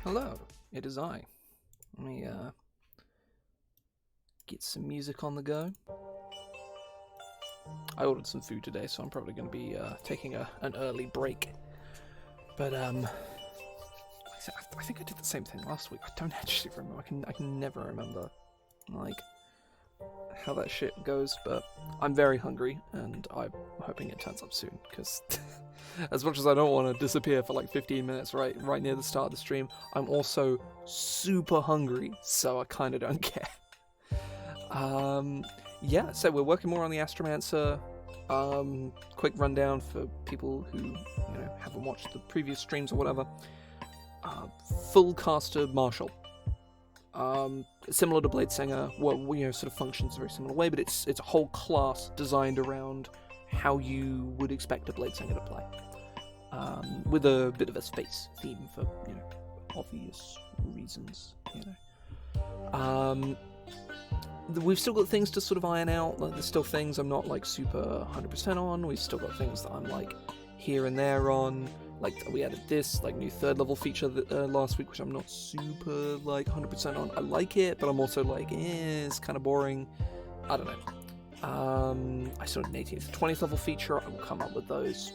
Hello, it is I. Let me get some music on the go. I ordered some food today, so I'm probably going to be taking an early break. But I think I did the same thing last week. I don't actually remember. I can never remember like how that shit goes. But I'm very hungry, and I'm hoping it turns up soon. Because as much as I don't want to disappear for like 15 minutes right near the start of the stream, I'm also super hungry, so I kind of don't care. Yeah, so we're working more on the Astromancer. Quick rundown for people who haven't watched the previous streams or whatever. Full caster Marshal. Similar to Bladesinger, sort of functions a very similar way, but it's a whole class designed around how you would expect a Bladesinger to play, with a bit of a space theme for obvious reasons. We've still got things to sort of iron out. Like, there's still things I'm not like super 100% on. We've still got things that I'm like here and there on. Like, we added this like new 3rd level feature last week, which I'm not super like 100% on. I like it, but I'm also like, it's kind of boring. I don't know. I saw an 18th, 20th level feature. I will come up with those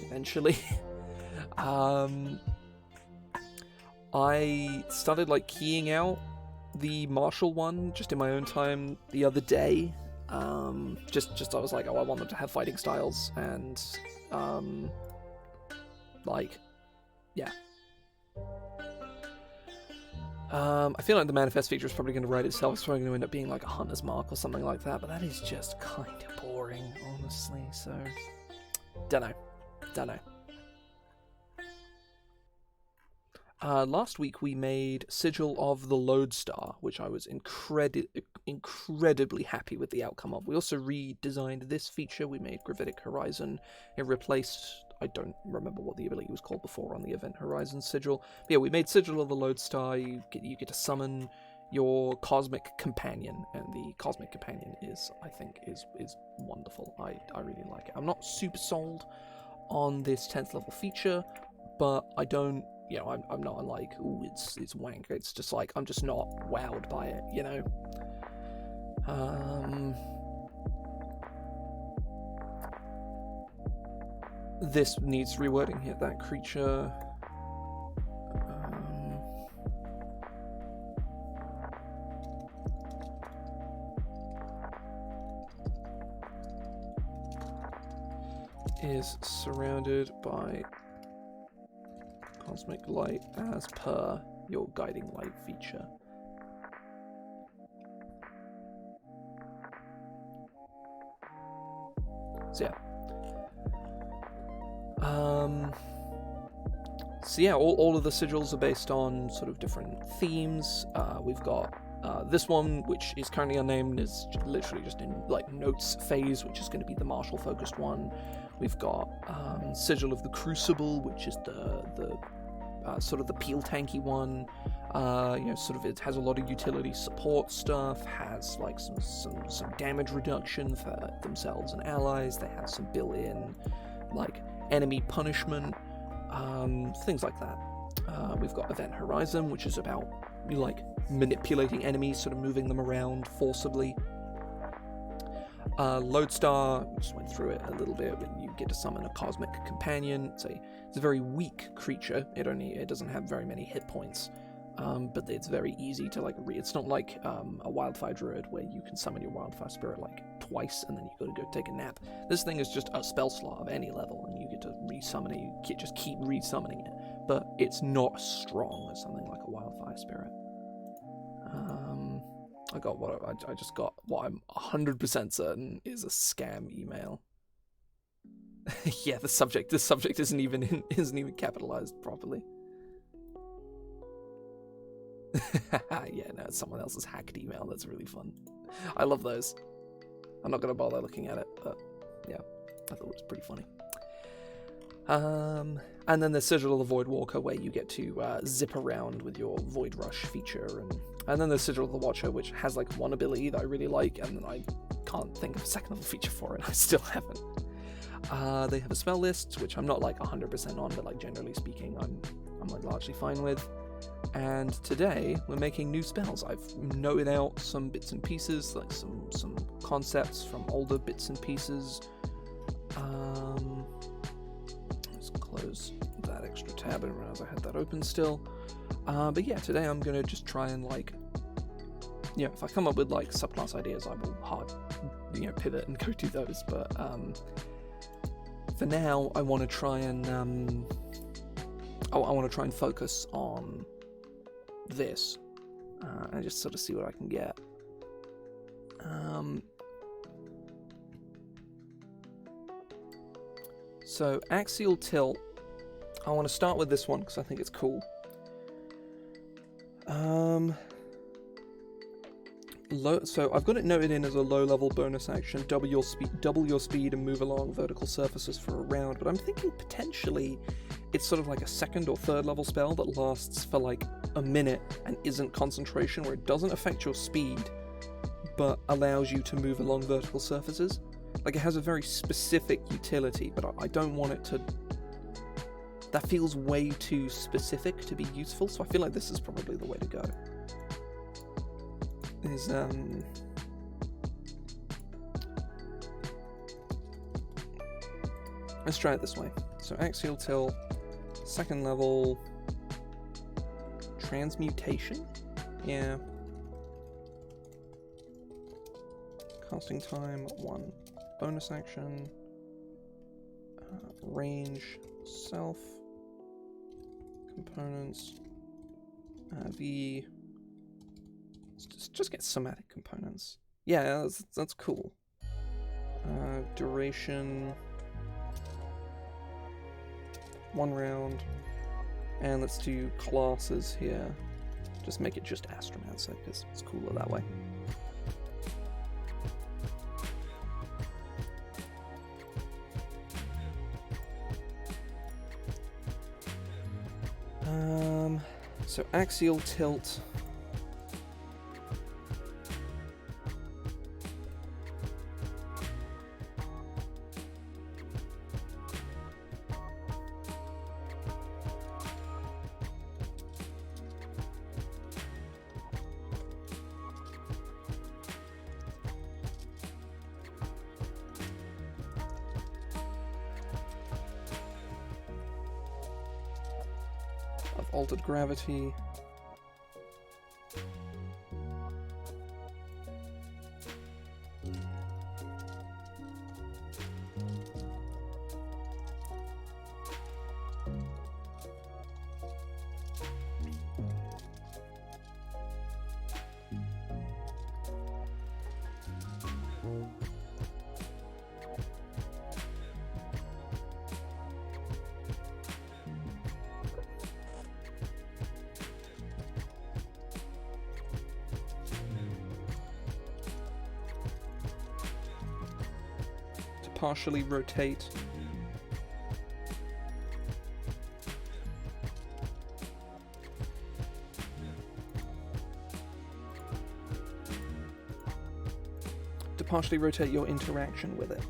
eventually. I started like keying out the Marshal one just in my own time the other day. Just I was like, I want them to have fighting styles, and yeah. I feel like the manifest feature is probably going to write itself. It's probably going to end up being like a hunter's mark or something like that, but that is just kind of boring, honestly. So don't know. Last week we made Sigil of the Lodestar, which I was incredibly happy with the outcome of. We also redesigned this feature. We made Gravitic Horizon. It replaced, I don't remember what the ability was called before on the Event Horizon Sigil. But yeah, we made Sigil of the Lodestar. You get to summon your Cosmic Companion, and the Cosmic Companion is wonderful. I really like it. I'm not super sold on this 10th level feature, but I don't, I'm not like, ooh, it's wank. It's just like, I'm just not wowed by it, This needs rewording here. That creature is surrounded by cosmic light as per your guiding light feature. So yeah. All of the sigils are based on sort of different themes. We've got this one, which is currently unnamed, is literally just in like notes phase, which is going to be the Marshal focused one. We've got Sigil of the Crucible, which is the sort of the peel tanky one. Sort of it has a lot of utility support stuff, has like some damage reduction for themselves and allies. They have some built-in like enemy punishment, things like that. We've got Event Horizon, which is about like manipulating enemies, sort of moving them around forcibly. Lodestar, we just went through it a little bit. When you get to summon a Cosmic Companion, it's a very weak creature. It doesn't have very many hit points, but it's very easy to like it's not like a Wildfire Druid where you can summon your Wildfire Spirit like twice and then you gotta go take a nap. This thing is just a spell slot of any level, and you get to resummon it. You just keep resummoning it, but it's not as strong as something like a Wildfire Spirit. I just got what I'm 100% certain is a scam email. Yeah, the subject isn't even capitalized properly. Yeah, no, it's someone else's hacked email. That's really fun. I love those. I'm not gonna bother looking at it, but yeah, I thought it was pretty funny. And then there's Sigil of the Voidwalker, where you get to zip around with your Void Rush feature, and then there's Sigil of the Watcher, which has like one ability that I really like, and then I can't think of a second level feature for it. I still haven't. They have a spell list, which I'm not like 100% on, but like generally speaking, I'm I'm like largely fine with. And today we're making new spells. I've noted out some bits and pieces, like some concepts from older bits and pieces. Let's close that extra tab. I didn't realize I had that open still. But yeah, today I'm gonna just try and like, if I come up with like subclass ideas, I will pivot and go do those. But for now, I want to try and I want to try and focus on this and just sort of see what I can get. So axial tilt, I want to start with this one because I think it's cool. So I've got it noted in as a low-level bonus action, double your speed and move along vertical surfaces for a round, but I'm thinking potentially it's sort of like a second or third level spell that lasts for like a minute and isn't concentration, where it doesn't affect your speed, but allows you to move along vertical surfaces. Like, it has a very specific utility, but I don't want it to... That feels way too specific to be useful, so I feel like this is probably the way to go. Let's try it this way. So axial tilt, second level, transmutation? Yeah. Casting time, 1 bonus action, range, self, components, V. Let's just get somatic components. Yeah, that's cool. Duration, 1 round, and let's do classes here. Just make it just Astromancer, because it's cooler that way. So axial tilt. I've altered gravity. Partially rotate. To partially rotate your interaction with it.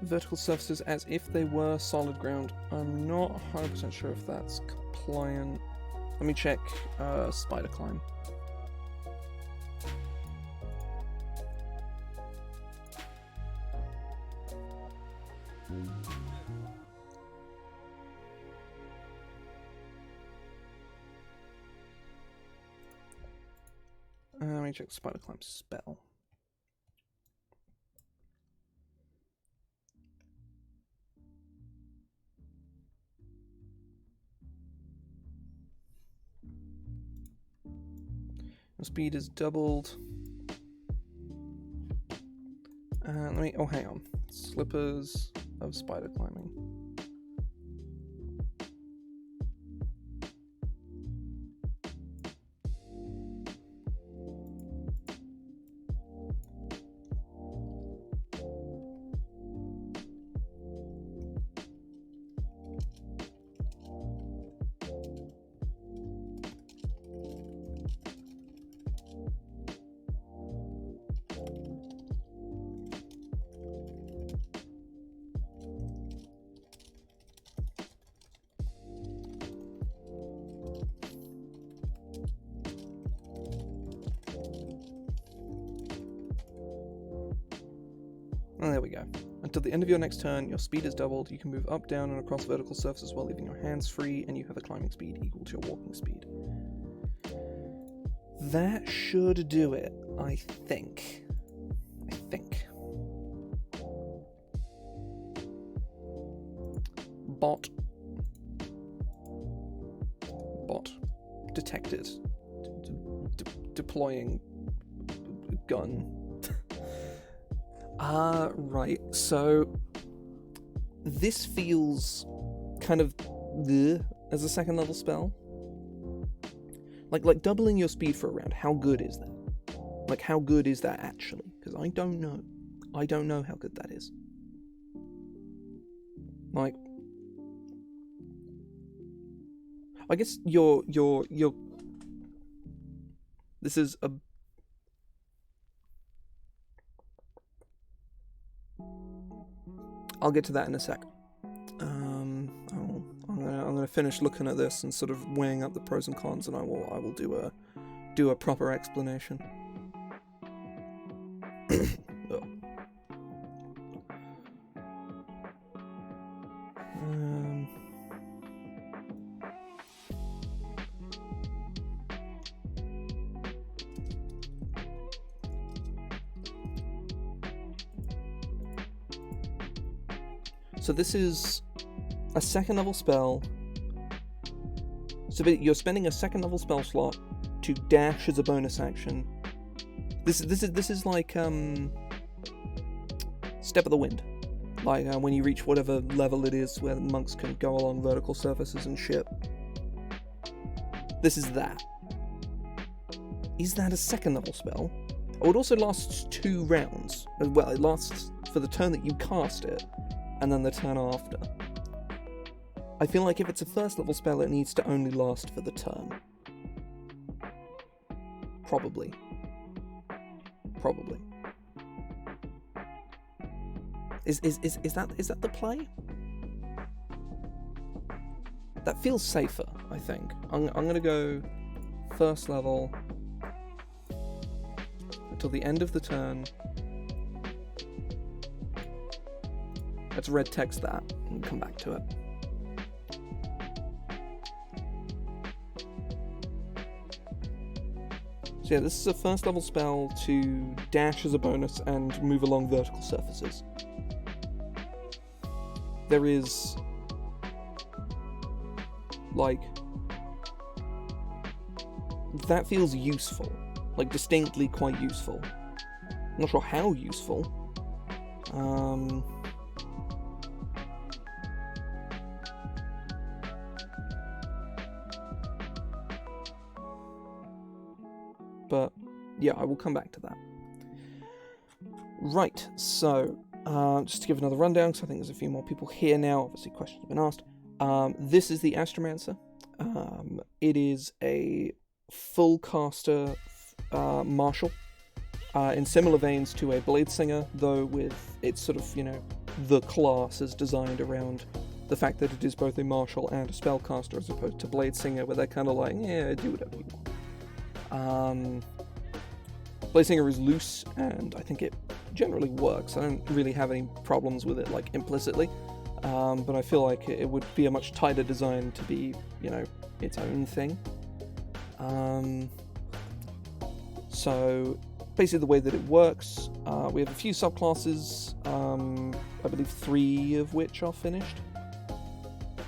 Vertical surfaces as if they were solid ground. I'm not 100% sure if that's compliant. Let me check spider climb. Let me check spider climb spell. Speed is doubled. Oh, hang on. Slippers of spider climbing. Oh, there we go. Until the end of your next turn, your speed is doubled. You can move up, down, and across vertical surfaces while leaving your hands free, and you have a climbing speed equal to your walking speed. That should do it, I think. Bot detected. Deploying gun. Right, so this feels kind of as a second level spell. Like doubling your speed for a round, how good is that? Like, how good is that actually? Because I don't know. I don't know how good that is. Like, I guess your this is a I'll get to that in a sec. I'm gonna finish looking at this and sort of weighing up the pros and cons, and I will do a proper explanation. So this is a second level spell. So you're spending a second level spell slot to dash as a bonus action. This is like Step of the Wind, like when you reach whatever level it is where the monks can go along vertical surfaces and shit. This is that. Is that a second level spell? Oh, it also lasts 2 rounds. Well, it lasts for the turn that you cast it, and then the turn after. I feel like if it's a first level spell, it needs to only last for the turn. Probably. Is that the play? That feels safer, I think. I'm gonna go first level until the end of the turn. Let's red text that and come back to it. So yeah, this is a first level spell to dash as a bonus and move along vertical surfaces. There is, like, that feels useful, like distinctly quite useful. I'm not sure how useful. But yeah, I will come back to that. Right, so just to give another rundown, because I think there's a few more people here now. Obviously, questions have been asked. This is the Astromancer. It is a full caster martial, in similar veins to a Blade Singer, though with its sort of, the class is designed around the fact that it is both a martial and a spellcaster, as opposed to Blade Singer, where they're kind of like, yeah, do whatever you want. Blade Singer is loose, and I think it generally works. I don't really have any problems with it, like, implicitly, but I feel like it would be a much tighter design to be, its own thing. So, basically the way that it works, we have a few subclasses, I believe 3 of which are finished.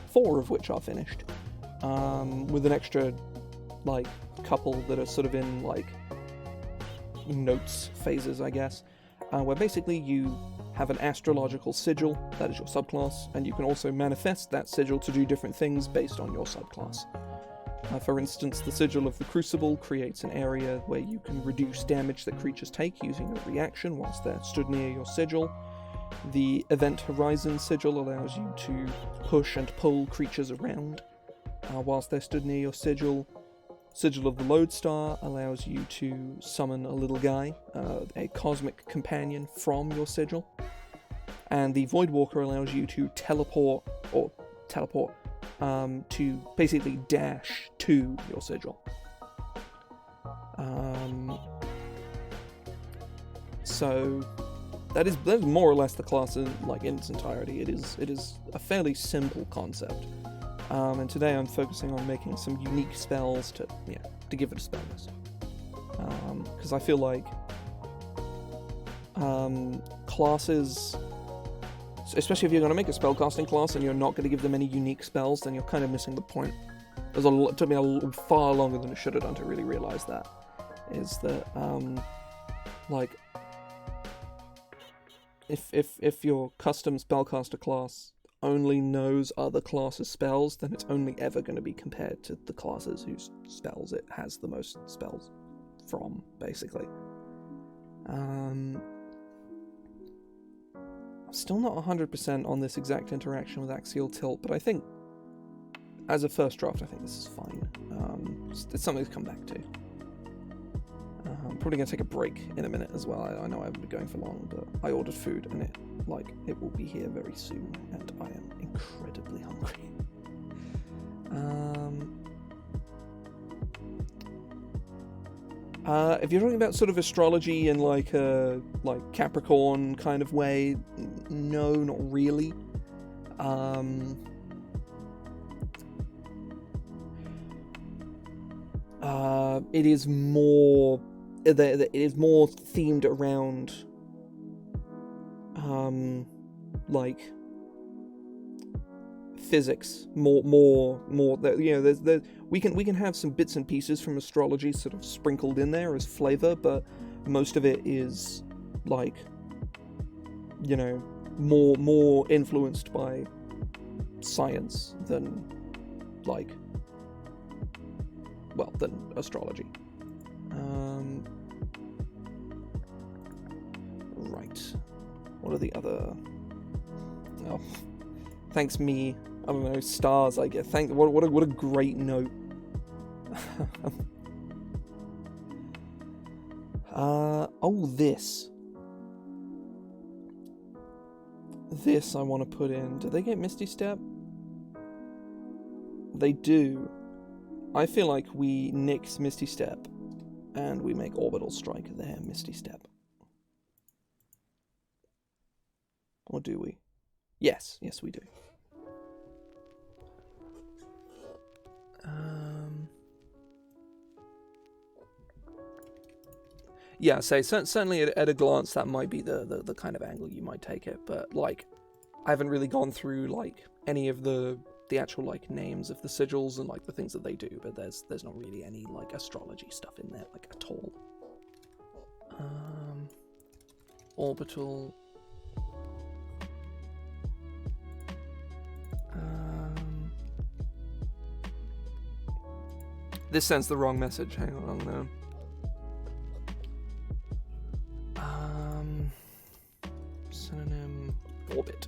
4 of which are finished, with an extra, like, couple that are sort of in, like, notes phases, I guess, where basically you have an astrological sigil, that is your subclass, and you can also manifest that sigil to do different things based on your subclass. For instance, the Sigil of the Crucible creates an area where you can reduce damage that creatures take using a reaction whilst they're stood near your sigil. The Event Horizon Sigil allows you to push and pull creatures around whilst they're stood near your sigil. Sigil of the Lodestar allows you to summon a little guy, a cosmic companion from your sigil. And the Voidwalker allows you to teleport, to basically dash to your sigil. So that is more or less the class in its entirety. It is a fairly simple concept, and today I'm focusing on making some unique spells to give it a spell list, because I feel like classes, especially if you're going to make a spellcasting class and you're not going to give them any unique spells, then you're kind of missing the point. It took me far longer than it should have done to really realize that. Is that if your custom spellcaster class only knows other classes' spells, then it's only ever going to be compared to the classes whose spells it has the most spells from, basically. I'm still not 100% on this exact interaction with Axial Tilt, but I think, as a first draft, I think this is fine. It's something to come back to. I'm probably going to take a break in a minute as well. I know I haven't been going for long, but I ordered food, and it will be here very soon, and I am incredibly hungry. If you're talking about sort of astrology in a Capricorn kind of way, no, not really. It is more themed around physics more we can have some bits and pieces from astrology sort of sprinkled in there as flavor, but most of it is more influenced by science than than astrology. Right. What are the other... Oh, thanks me. I don't know, stars, I guess. What a great note. This. This I want to put in. Do they get Misty Step? They do. I feel like we nix Misty Step, and we make Orbital Strike their Misty Step. Or do we? Yes, we do. Yeah, certainly at a glance that might be the kind of angle you might take it, but I haven't really gone through any of the actual names of the sigils and the things that they do, but there's not really any astrology stuff in there at all. Orbital. This sends the wrong message. Hang on now. Synonym orbit.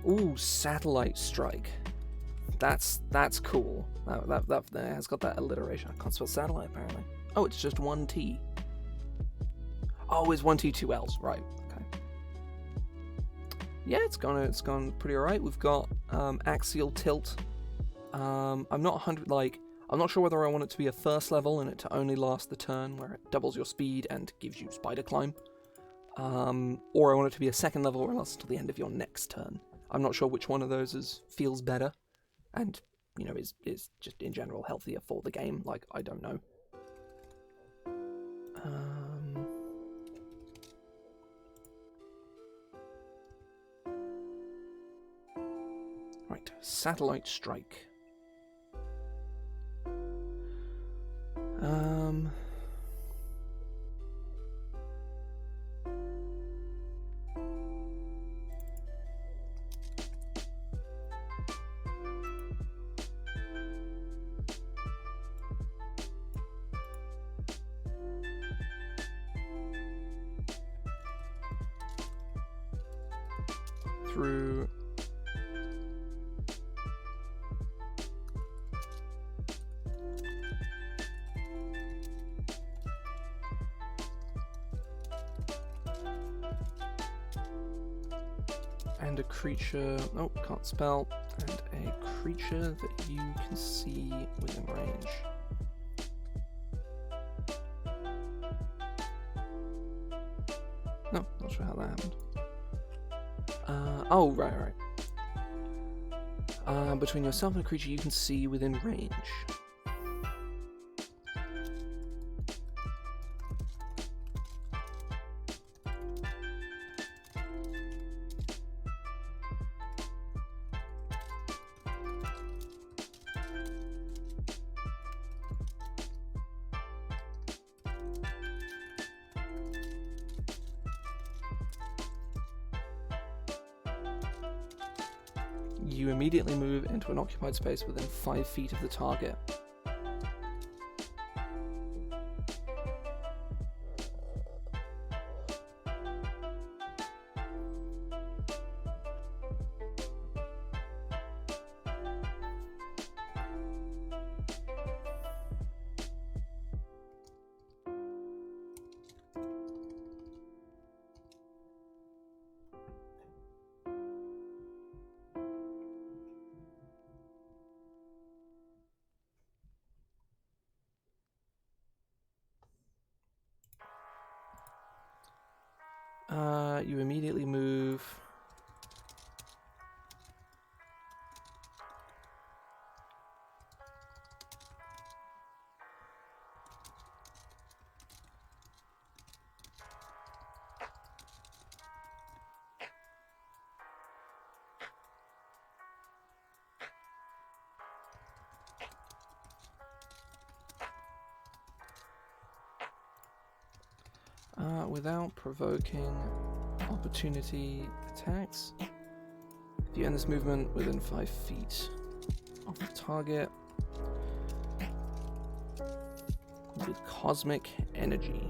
Ooh, Satellite Strike. That's cool. That has got that alliteration. I can't spell satellite apparently. Oh, it's just one T. Oh, it's one T, two L's. Right. Okay. Yeah, it's gone pretty alright. We've got Axial Tilt. I'm not I'm not sure whether I want it to be a first level and it to only last the turn, where it doubles your speed and gives you spider climb, or I want it to be a second level where it lasts until the end of your next turn. I'm not sure which one of those feels better, and is just in general healthier for the game. I don't know. Right, Satellite Strike. through. And a creature, oh, can't spell, and a creature that you can see within range. No, not sure how that happened. Oh, right. Between yourself and a creature you can see within range. You immediately move into an occupied space within 5 feet of the target. You immediately move. Without provoking opportunity attacks. If you end this movement within 5 feet of the target with cosmic energy.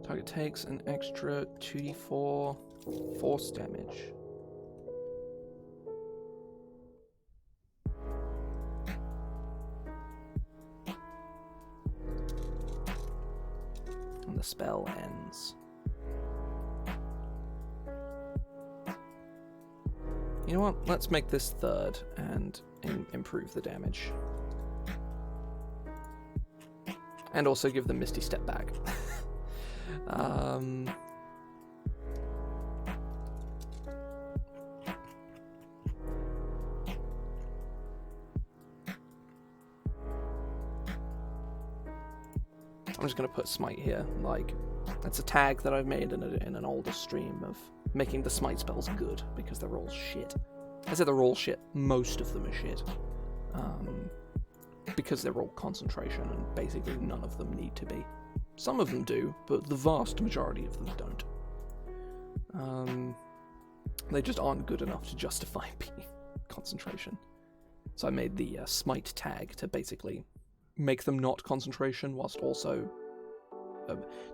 Target takes an extra 2d4 force damage. And the spell ends. You know what? Let's make this third and improve the damage. And also give them Misty Step back. I'm just going to put Smite here. Like, that's a tag that I've made in an older stream of making the Smite spells good, because they're all shit. I said they're all shit. Most of them are shit. Because they're all concentration, and basically none of them need to be. Some of them do, but the vast majority of them don't. They just aren't good enough to justify being concentration. So I made the Smite tag to basically make them not concentration, whilst also...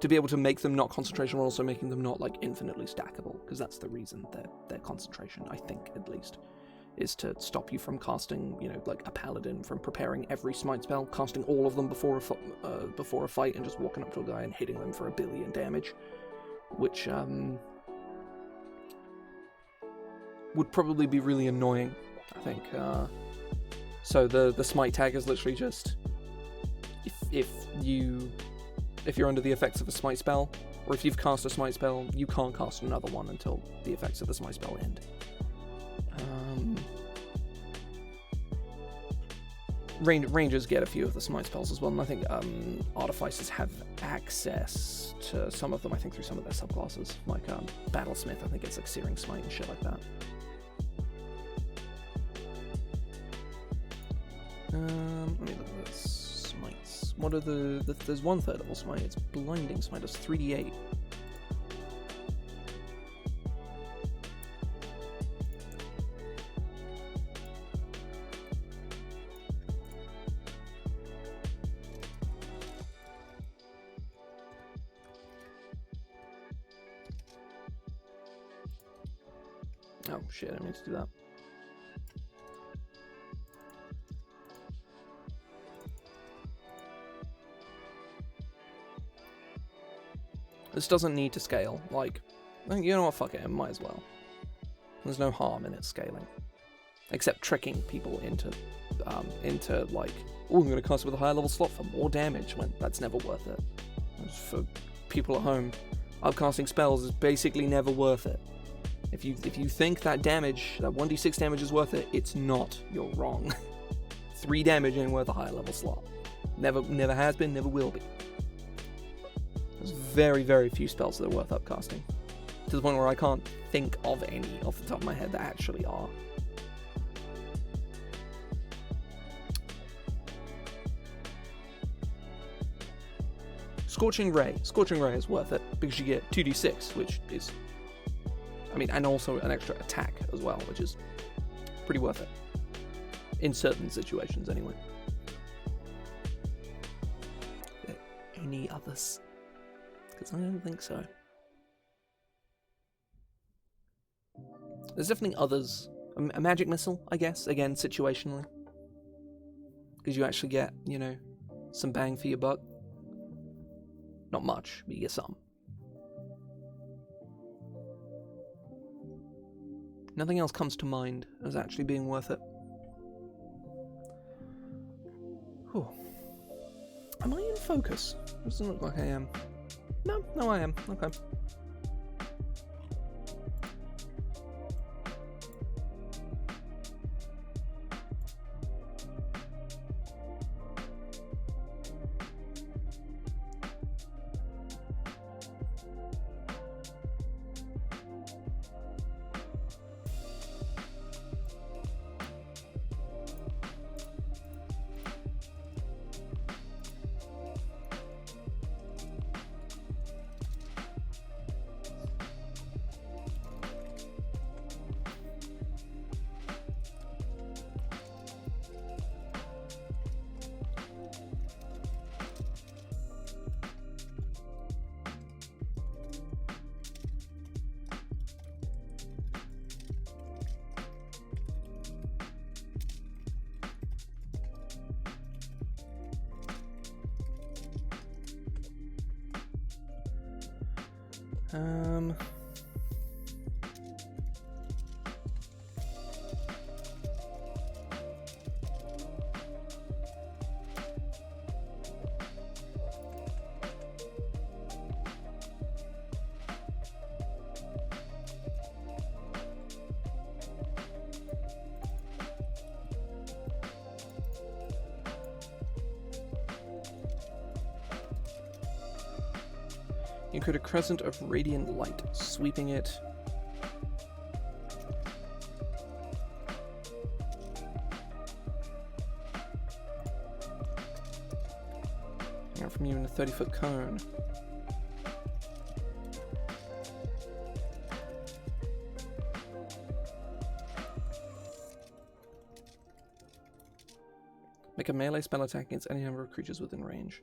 to be able to make them not concentration while also making them not, like, infinitely stackable, because that's the reason they're concentration, I think, at least. Is to stop you from casting, you know, like a paladin from preparing every smite spell, casting all of them before a fight, and just walking up to a guy and hitting them for 1 billion damage, which would probably be really annoying, I think. So the smite tag is literally just if you're under the effects of a smite spell, or if you've cast a smite spell, you can't cast another one until the effects of the smite spell end. Rangers get a few of the smite spells as well, and I think artificers have access to some of them, I think, through some of their subclasses. Like Battlesmith, I think it's like Searing Smite and shit like that. Let me look at the smites. What are there's one third level smite, it's Blinding Smite, it's 3d8. Oh shit, I meant to do that. This doesn't need to scale, like, you know what, fuck it, might as well. There's no harm in it scaling. Except tricking people into like, oh, I'm gonna cast it with a higher level slot for more damage, when that's never worth it. For people at home, upcasting spells is basically never worth it. If you think that damage, that 1d6 damage is worth it, it's not. You're wrong. 3 damage ain't worth a higher level slot. Never has been, never will be. There's very, very few spells that are worth upcasting. To the point where I can't think of any off the top of my head that actually are. Scorching Ray. Scorching Ray is worth it because you get 2d6, which is, I mean, and also an extra attack as well, which is pretty worth it. In certain situations, anyway. Any others? Because I don't think so. There's definitely others. A magic missile, I guess, again, situationally. Because you actually get, you know, some bang for your buck. Not much, but you get some. Nothing else comes to mind as actually being worth it. Whew. Am I in focus? Doesn't look like I am. No, I am. Okay. You create a crescent of radiant light, sweeping it. Out from you in a 30-foot cone. Make a melee spell attack against any number of creatures within range.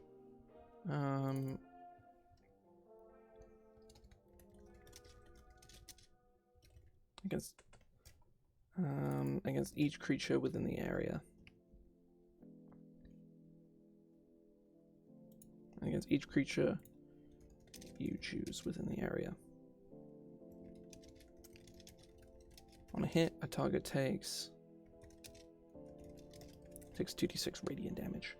Against each creature within the area. Against each creature you choose within the area. On a hit, a target takes 2d6 radiant damage.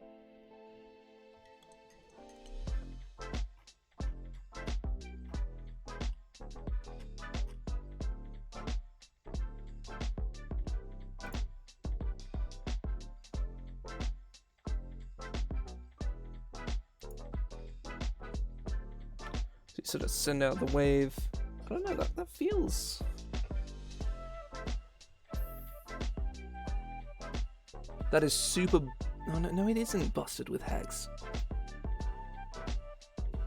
So you sort of send out the wave. I don't know, that feels... That is super... Oh, no, it isn't busted with Hex.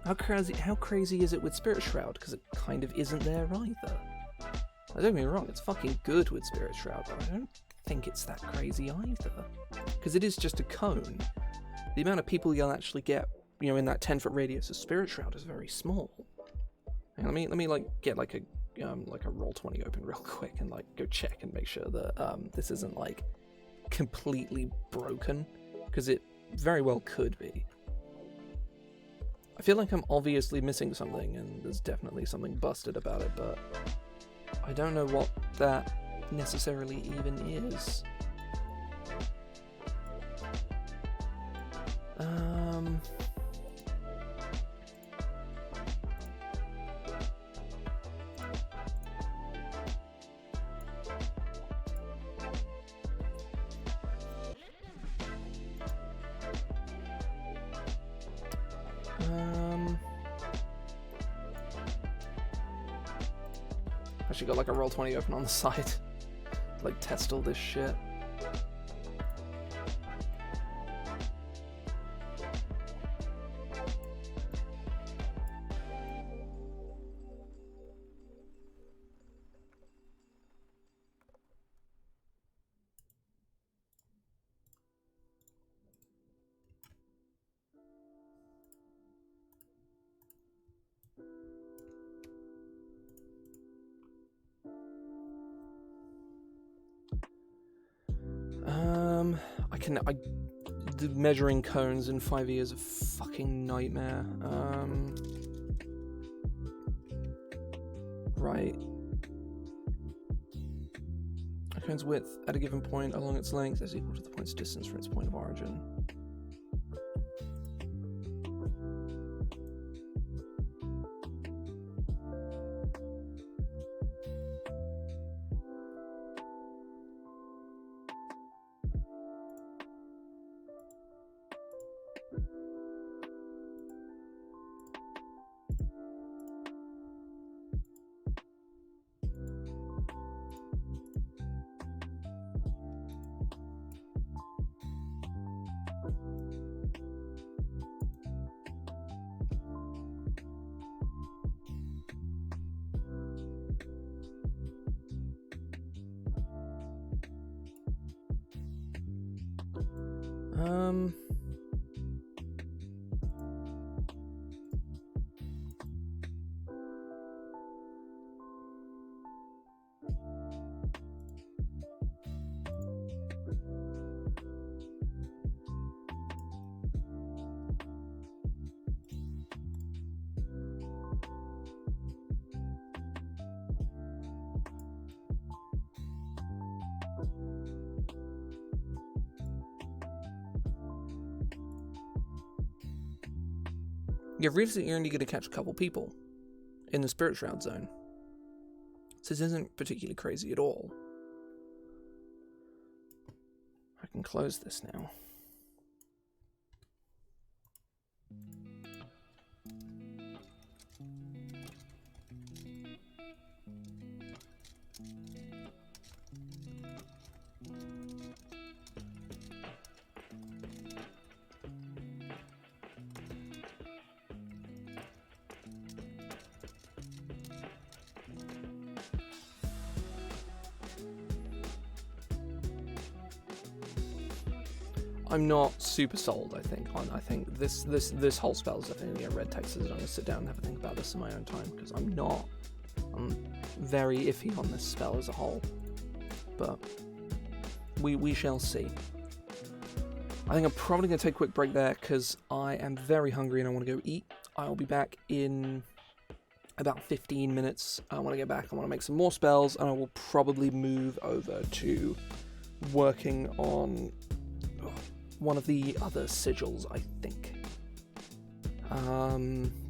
How crazy is it with Spirit Shroud? Because it kind of isn't there either. Don't get me wrong, it's fucking good with Spirit Shroud, but I don't think it's that crazy either. Because it is just a cone. The amount of people you'll actually get, you know, in that 10-foot radius of Spirit Shroud is very small. And let me like get like a Roll20 open real quick and like go check and make sure that this isn't like completely broken, because it very well could be. I feel like I'm obviously missing something, and there's definitely something busted about it, but I don't know what that necessarily even is. Actually got like a Roll20 open on the side to like test all this shit. The measuring cones in 5e is a fucking nightmare. Right. A cone's width at a given point along its length is equal to the point's distance from its point of origin. Yeah, realistically, you're only going to catch a couple people in the Spirit Shroud zone. So this isn't particularly crazy at all. I can close this now. I'm not super sold, I think, on. I think this whole spell is definitely a red text, and I'm going to sit down and have a think about this in my own time, because I'm very iffy on this spell as a whole. But we shall see. I think I'm probably going to take a quick break there, because I am very hungry and I want to go eat. I'll be back in about 15 minutes. I want to get back, I want to make some more spells, and I will probably move over to working on one of the other sigils, I think.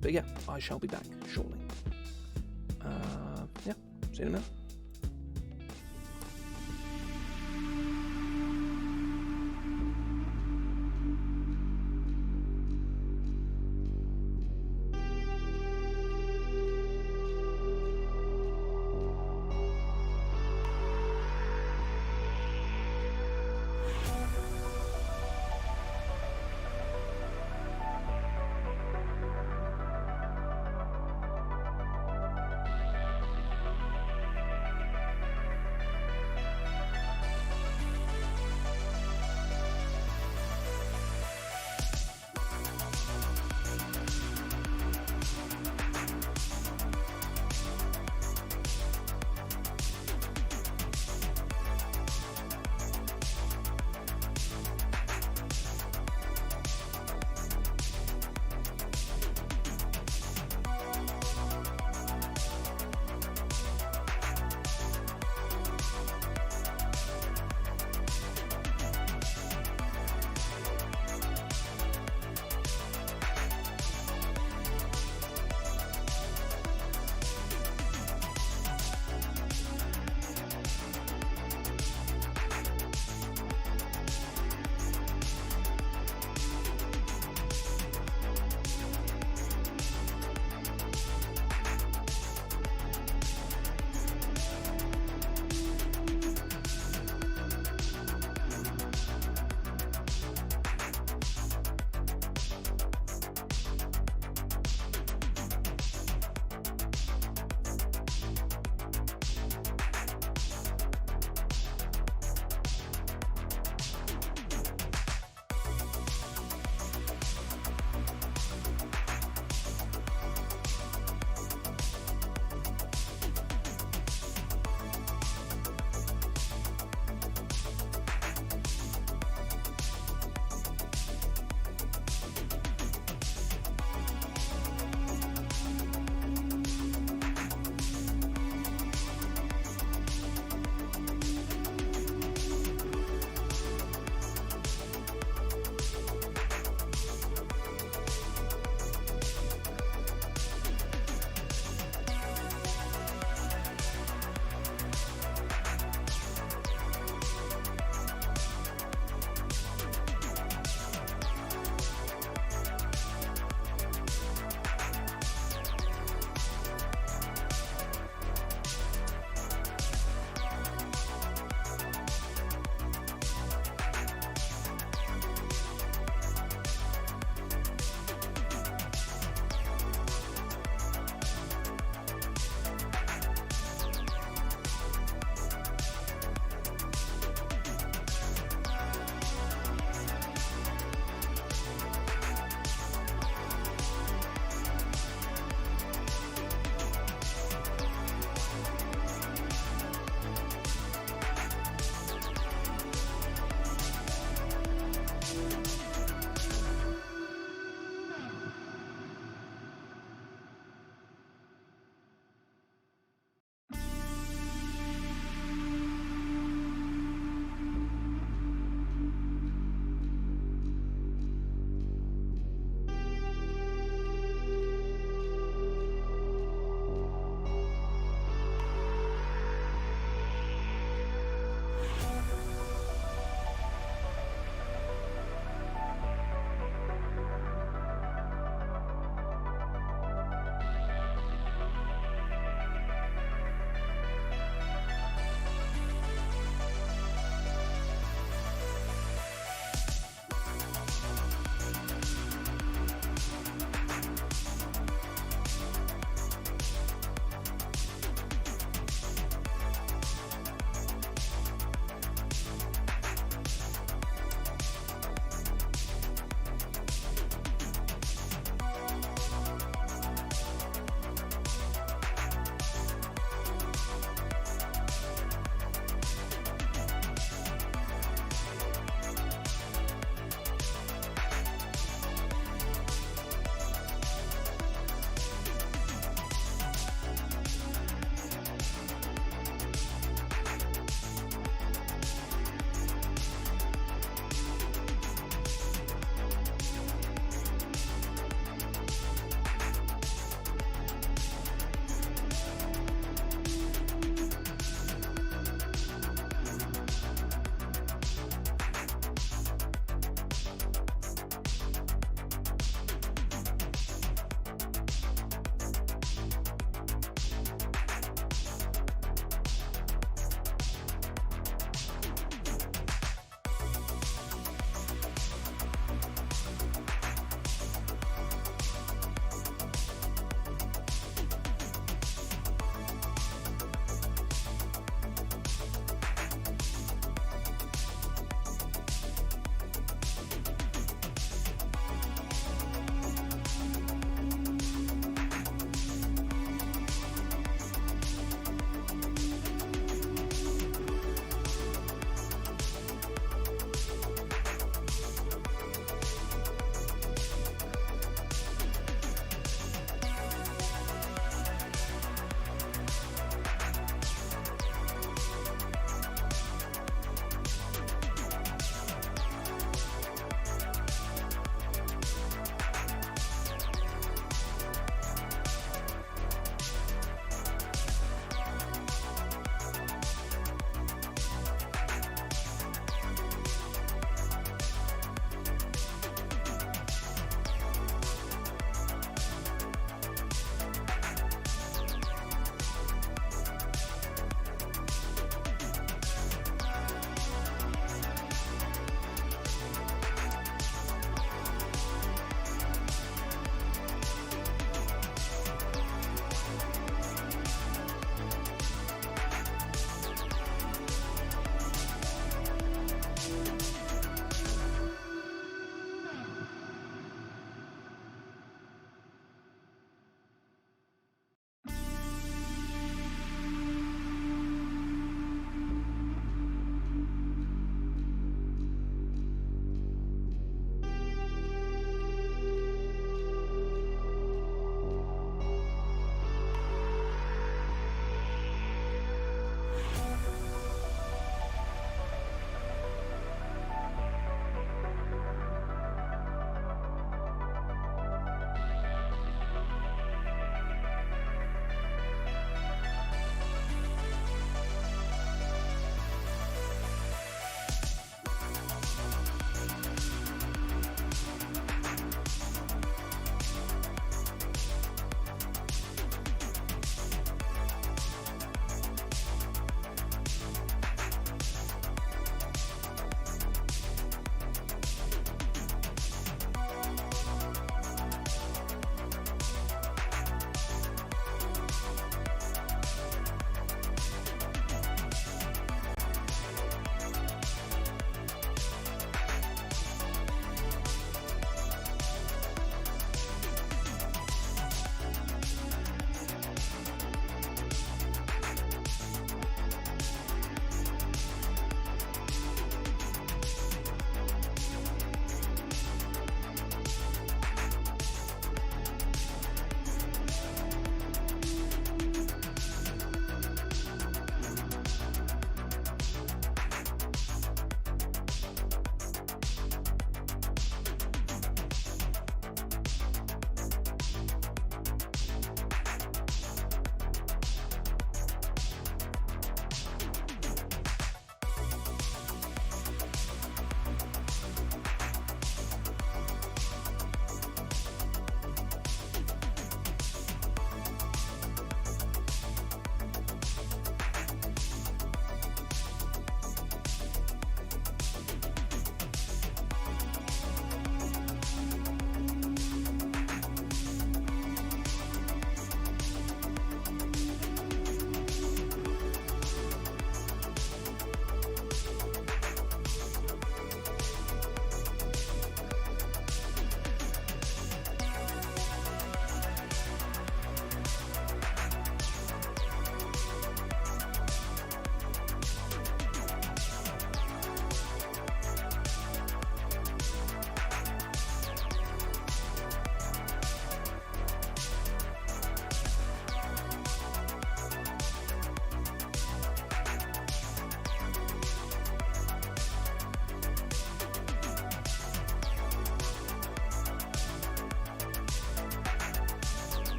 But yeah, I shall be back shortly. Yeah, see you in a minute.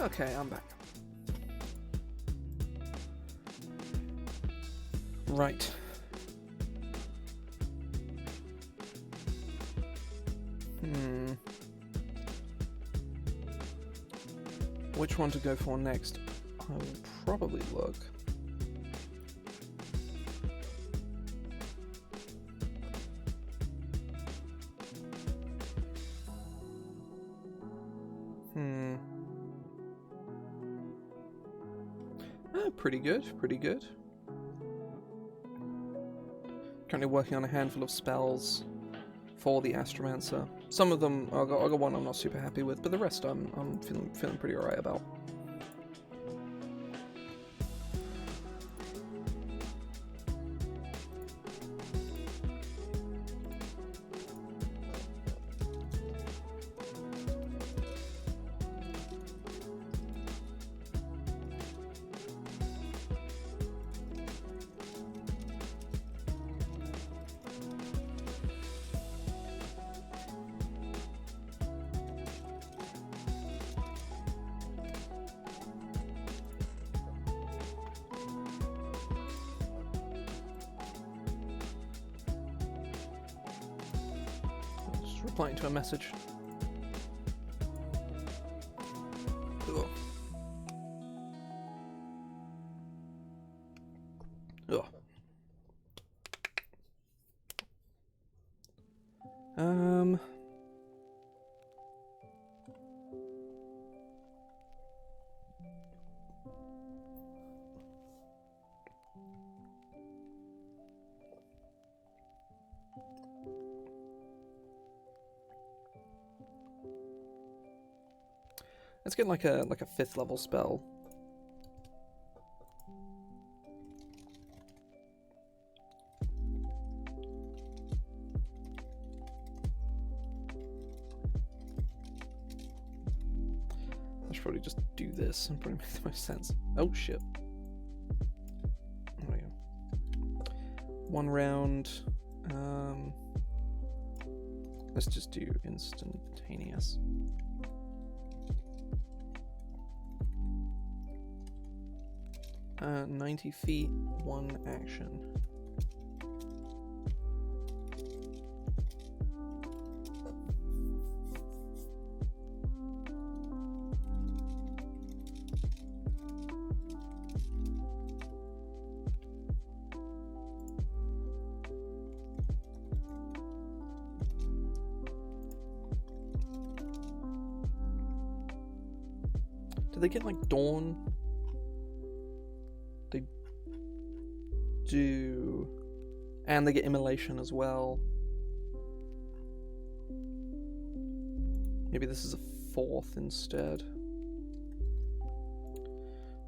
Okay, I'm back. Right. Which one to go for next? I will probably look. Pretty good, pretty good. Currently working on a handful of spells for the Astromancer. Some of them, I got one I'm not super happy with, but the rest I'm feeling pretty alright about. Replying to a message. Ugh. Ugh. Let's get like a 5th level spell. I should probably just do this and probably make the most sense. Oh shit. There we go. 1 round. Let's just do instantaneous. Uh, 90 feet, 1 action. Do they get like dawn? They do. And they get immolation as well. Maybe this is a 4th instead.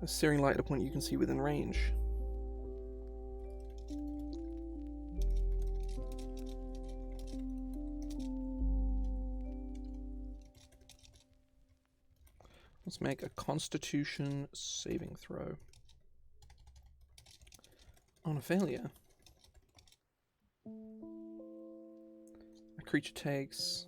A searing light at a point you can see within range. Let's make a Constitution saving throw. On a failure, a creature takes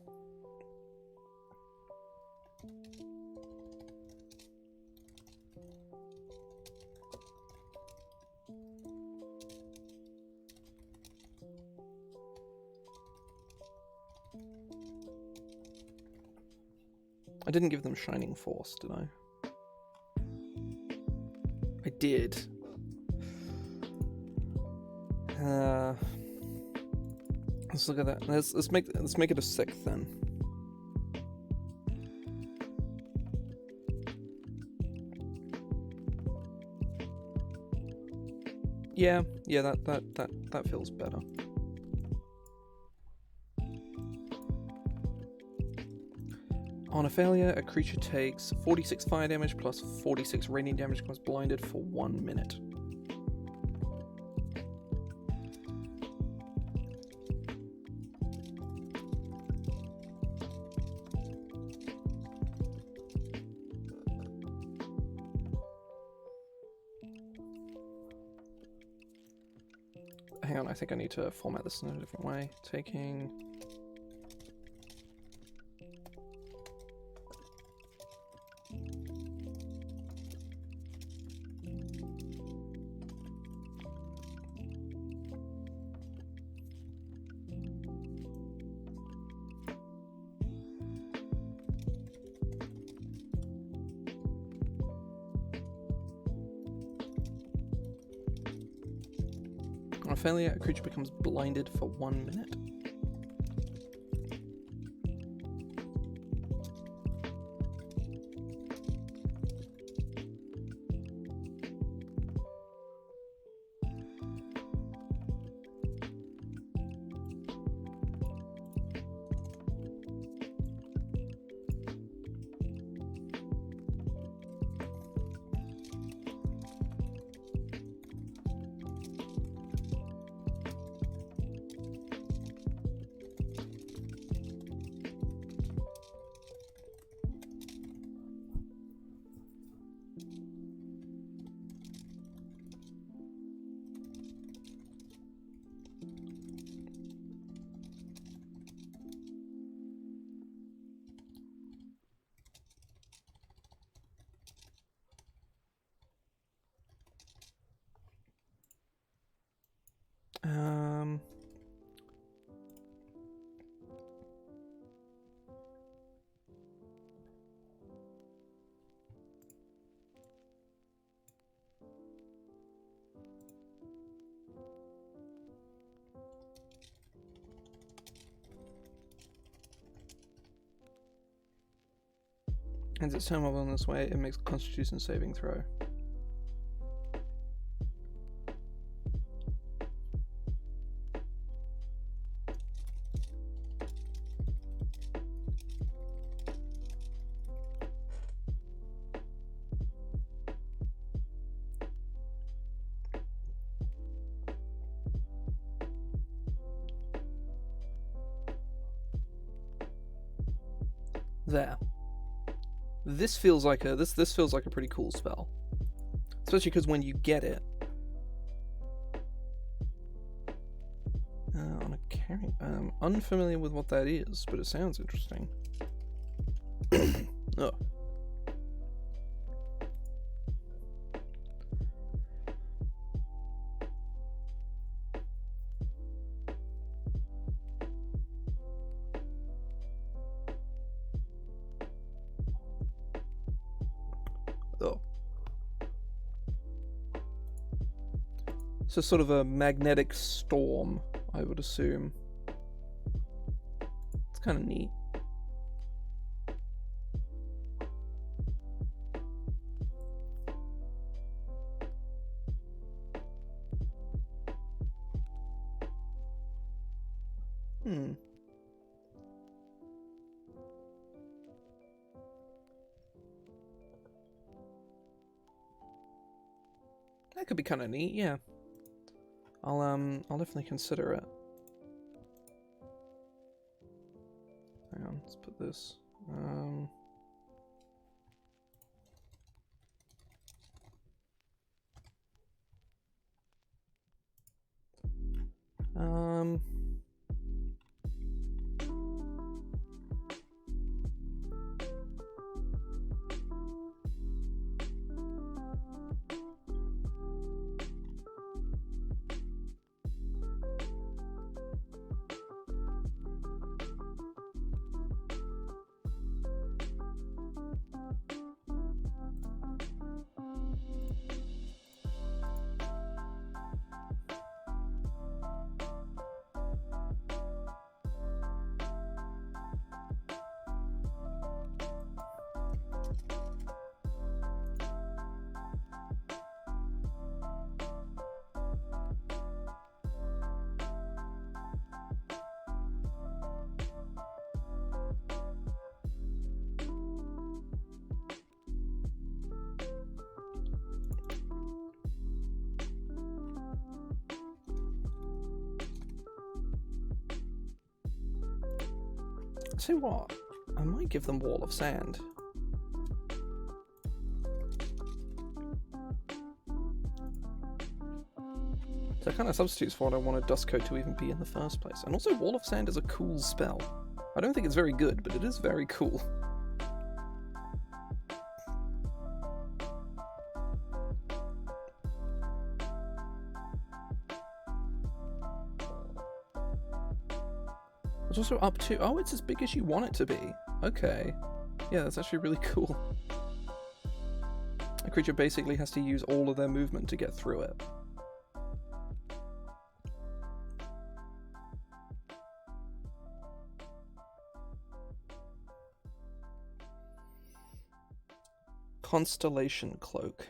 I didn't give them Shining Force, did I? I did. Let's look at that. Let's make it a 6th then. Yeah, that feels better. On a failure, a creature takes 46 fire damage plus 46 radiant damage, becomes blinded for 1 minute. Hang on, I think I need to format this in a different way. Taking... On failure, a creature becomes blinded for 1 minute. Ends its turn while on this way, it makes a Constitution saving throw. There. This feels like a this feels like a pretty cool spell, especially because when you get it on a carry, I'm unfamiliar with what that is, but it sounds interesting. Oh. So sort of a magnetic storm, I would assume. It's kind of neat. That could be kind of neat, yeah. I'll definitely consider it. Hang on, let's put this. Tell you what, I might give them Wall of Sand. So that kind of substitutes for what I wanted Dust Coat to even be in the first place. And also, Wall of Sand is a cool spell. I don't think it's very good, but it is very cool. It's also up to... Oh, it's as big as you want it to be. Okay. Yeah, that's actually really cool. A creature basically has to use all of their movement to get through it. Constellation Cloak.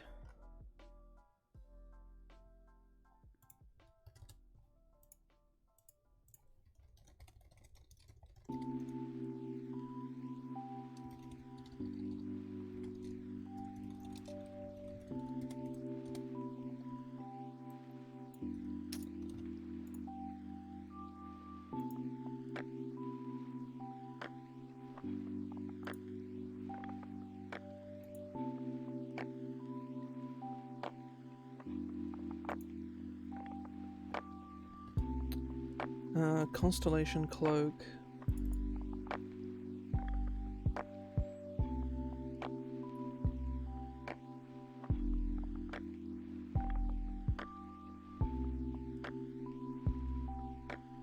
Constellation Cloak.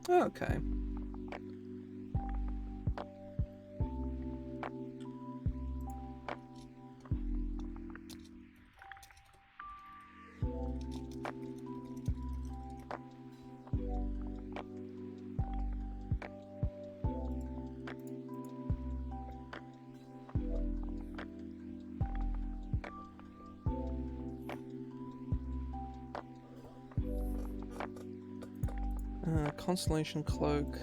Okay. Constellation Cloak.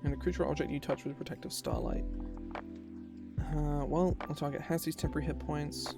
And a creature or object you touch with protective starlight. Well, the target has these temporary hit points.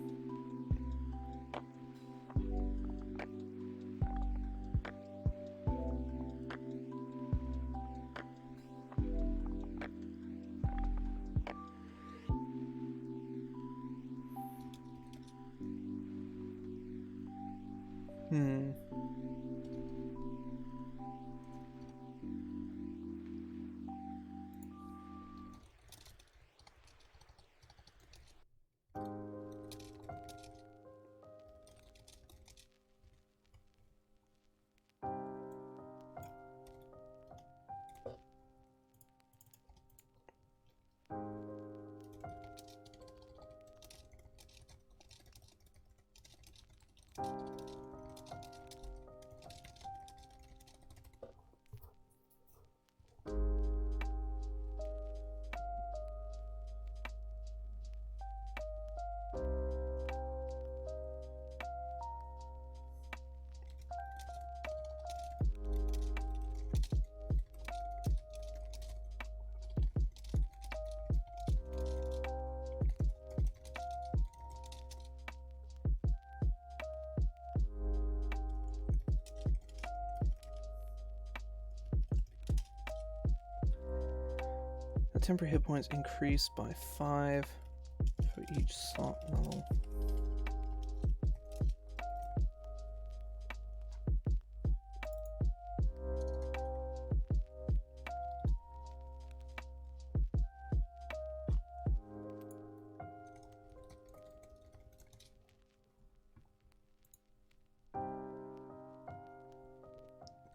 Temporary hit points increase by 5 for each slot level.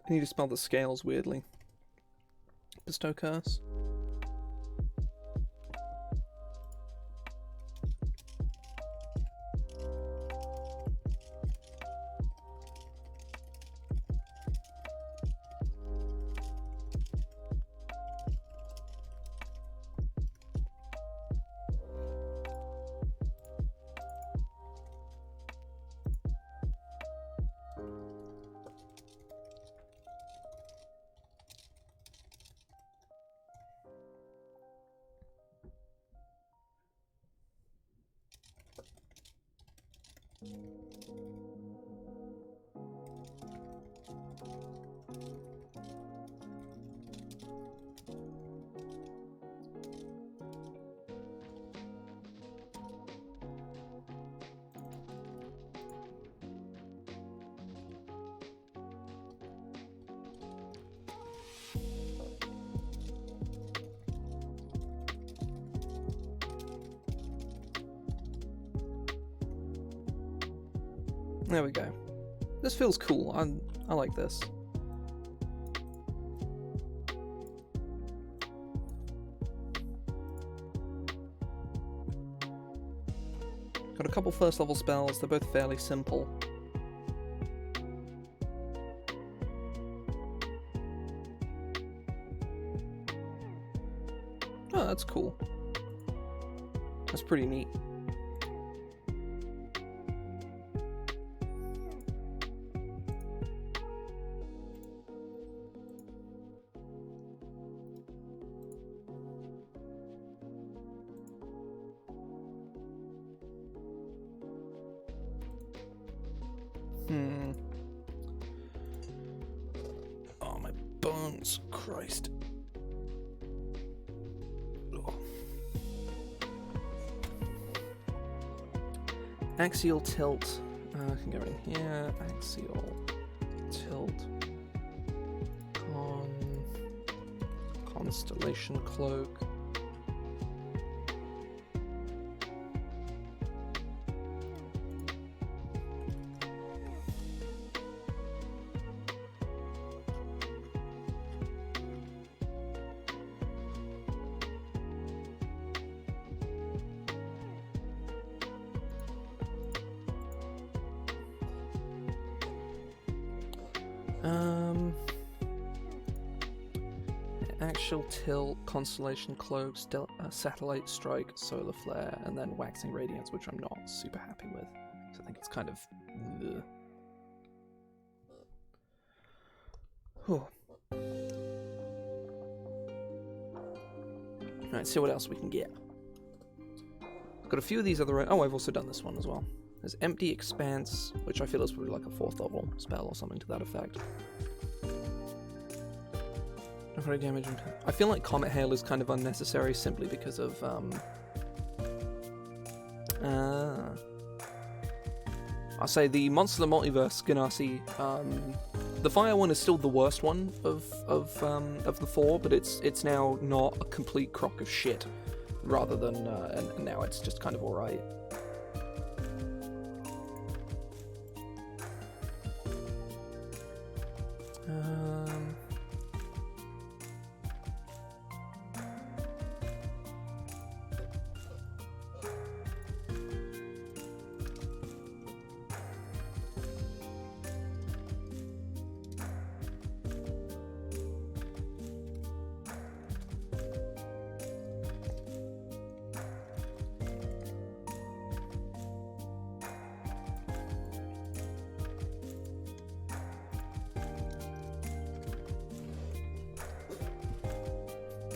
I need to spell the scales weirdly. Bestow curse. There we go. This feels cool. I like this. Got a couple first level spells. They're both fairly simple. Oh, that's cool. That's pretty neat. Oh, my bones. Christ. Oh. Axial tilt. I can go in here. Axial tilt. Constellation cloak. Axial tilt, constellation cloak, satellite strike, solar flare, and then waxing radiance, which I'm not super happy with. So I think it's kind of. Alright, see what else we can get. Got a few of these other. Oh, I've also done this one as well. There's Empty Expanse, which I feel is probably like a 4th level spell or something to that effect. Damage. I feel like Comet Hail is kind of unnecessary simply because of I'll say the Monster of the Multiverse Ganassi. The fire one is still the worst one of the 4, but it's now not a complete crock of shit. Rather than and now it's just kind of alright.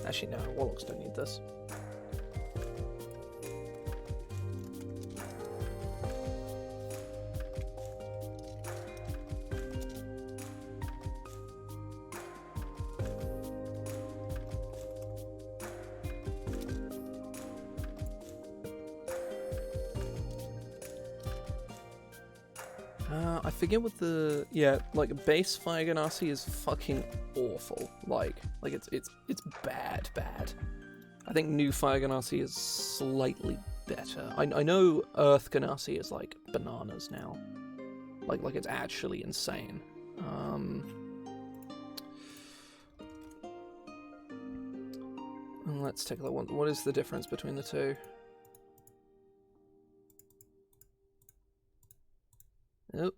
Actually, no, Warlocks don't need this. I forget what the like base Fire Ganassi is fucking awful. Like it's bad. I think new Fire Ganassi is slightly better. I know Earth Ganassi is like bananas now. Like it's actually insane. Let's take a look. What is the difference between the two? Nope.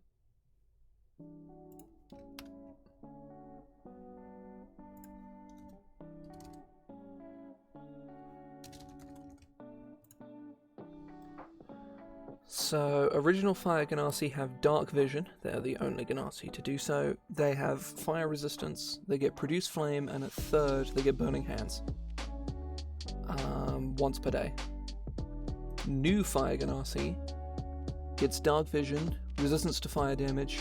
So, original Fire Ganassi have Dark Vision. They're the only Ganassi to do so. They have Fire Resistance, they get Produce Flame, and at 3rd, they get Burning Hands. Once per day. New Fire Ganassi gets Dark Vision, Resistance to Fire Damage,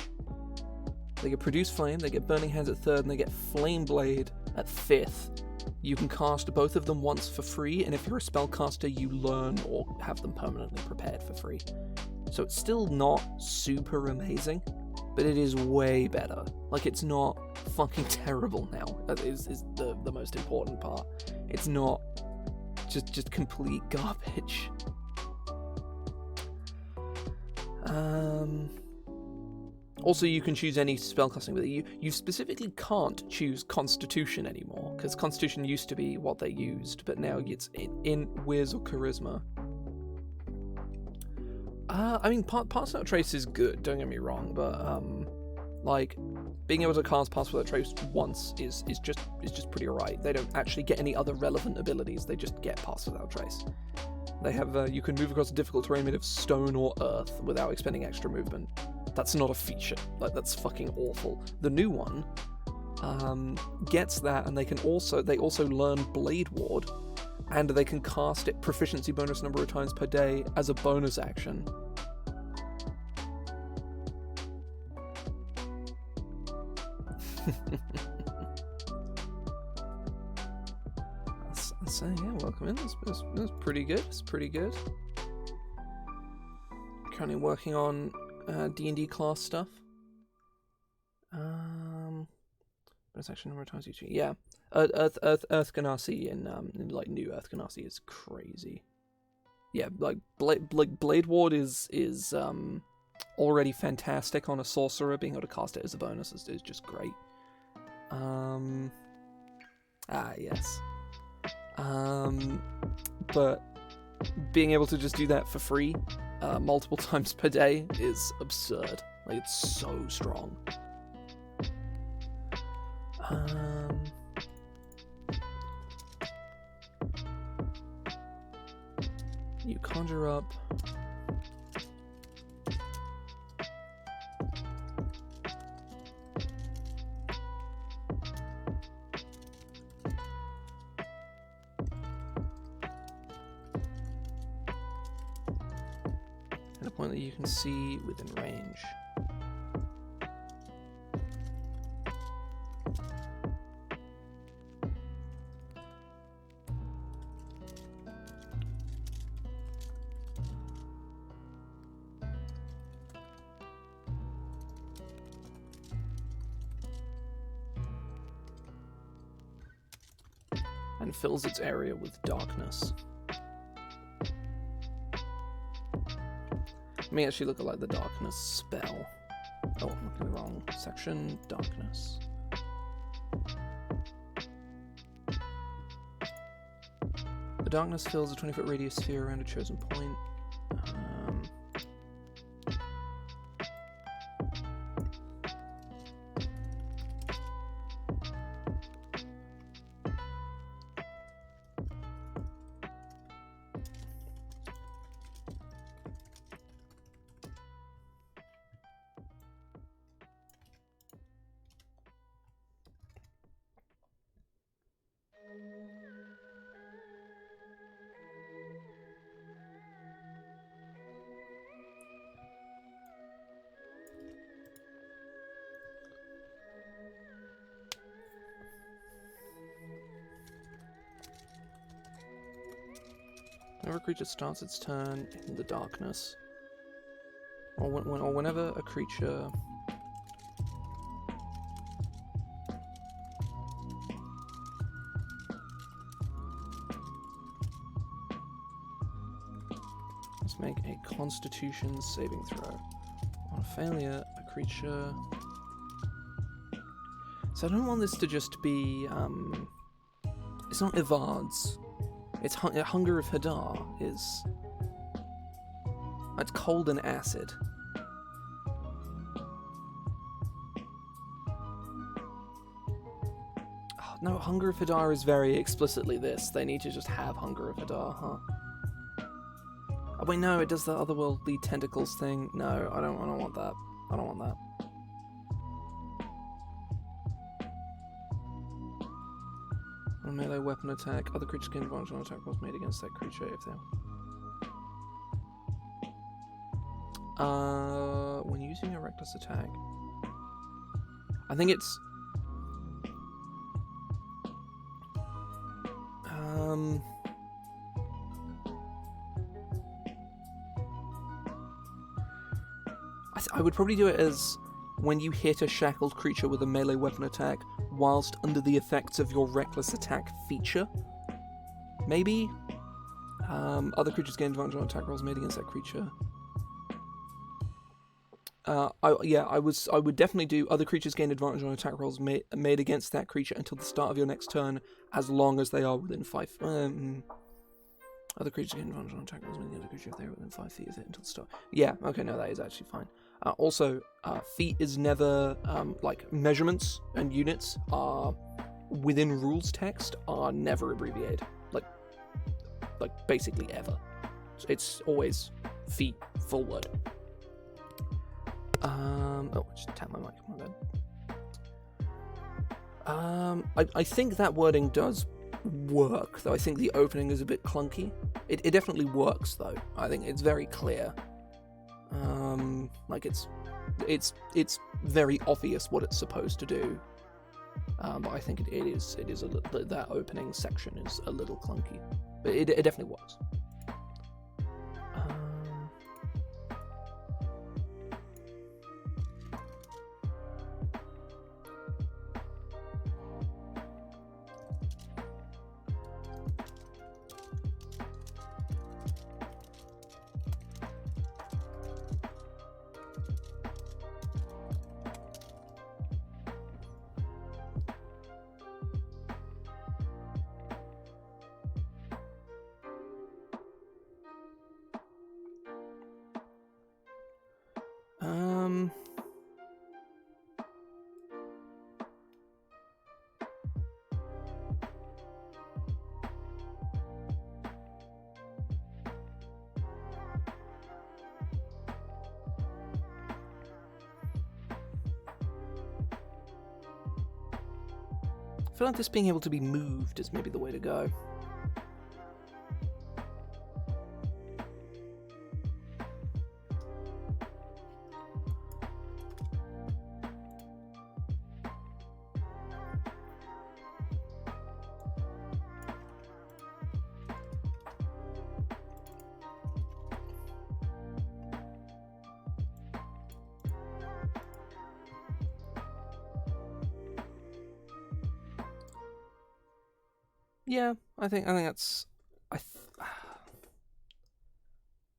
they get Produce Flame, they get Burning Hands at 3rd, and they get Flame Blade at 5th. You can cast both of them once for free, and if you're a spellcaster, you learn or have them permanently prepared for free. So it's still not super amazing, but it is way better. Like, it's not fucking terrible now. That is the most important part. It's not just complete garbage. Also, you can choose any spellcasting with it. You specifically can't choose Constitution anymore, because Constitution used to be what they used, but now it's in Whiz or Charisma. I mean, Pass Without Trace is good, don't get me wrong, but, like, being able to cast Pass Without Trace once is just pretty alright. They don't actually get any other relevant abilities, they just get Pass Without Trace. They have, you can move across a difficult terrain made of stone or earth without expending extra movement. That's not a feature. Like, that's fucking awful. The new one gets that, and they also learn Blade Ward, and they can cast it proficiency bonus number of times per day as a bonus action. So yeah, welcome in. That's pretty good. It's pretty good. Currently working on D&D class stuff. Bonus action number of times each week. Yeah, Earth Ganassi in like new Earth Ganassi is crazy. Yeah, like Blade Ward is already fantastic on a sorcerer. Being able to cast it as a bonus is just great. Yes. But being able to just do that for free multiple times per day is absurd. Like, it's so strong. You conjure up at a point that you can see within range. And fills its area with darkness. Let me actually look at like the darkness spell. Oh, I'm looking at the wrong section. Darkness. The darkness fills a 20-foot radius sphere around a chosen point. Whenever a creature starts its turn in the darkness, or whenever a creature let's make a Constitution saving throw. On a failure, a creature. So I don't want this to just be. It's not Ivard's. It's Hunger of Hadar is. It's cold and acid. Oh, no, Hunger of Hadar is very explicitly this. They need to just have Hunger of Hadar, huh? Oh wait, no, it does the otherworldly tentacles thing. No, I don't want that. I don't want that. A melee weapon attack. Other creatures gain advantage on attack rolls made against that creature if they're... when using a reckless attack... I think it's... I would probably do it as when you hit a shackled creature with a melee weapon attack whilst under the effects of your reckless attack feature. Maybe? Other creatures gain advantage on attack rolls made against that creature. I would definitely do other creatures gain advantage on attack rolls made against that creature until the start of your next turn, as long as they are within 5. Other creatures gain advantage on attack rolls made against a creature if they are within 5 feet of it until the start. Yeah, okay, no, that is actually fine. Also, feet is never like measurements and units are within rules text are never abbreviated. Like basically ever. It's always feet, full word. Oh, I just tapped my mic. My bad. I think that wording does work, though I think the opening is a bit clunky. It definitely works, though. I think it's very clear. Like it's very obvious what it's supposed to do. But I think it is a little, that opening section is a little clunky, but it definitely works. I feel like this being able to be moved is maybe the way to go. Yeah, I think that's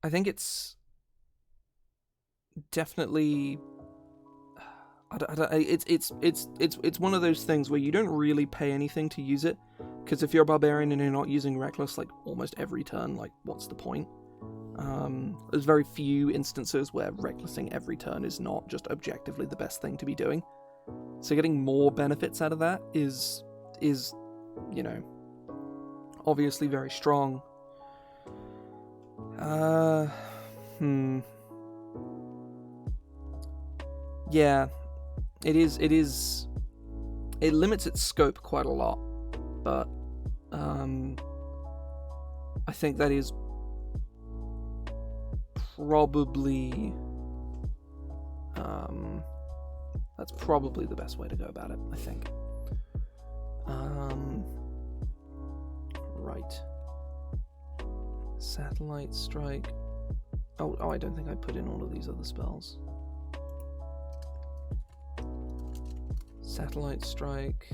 I think it's definitely it's one of those things where you don't really pay anything to use it, because if you're a barbarian and you're not using reckless like almost every turn, like what's the point? There's very few instances where recklessing every turn is not just objectively the best thing to be doing. So getting more benefits out of that is you know, obviously very strong. Yeah, it is. It limits its scope quite a lot, but I think that is probably that's probably the best way to go about it, I think. Right. Satellite strike. Oh, I don't think I put in all of these other spells. Satellite strike.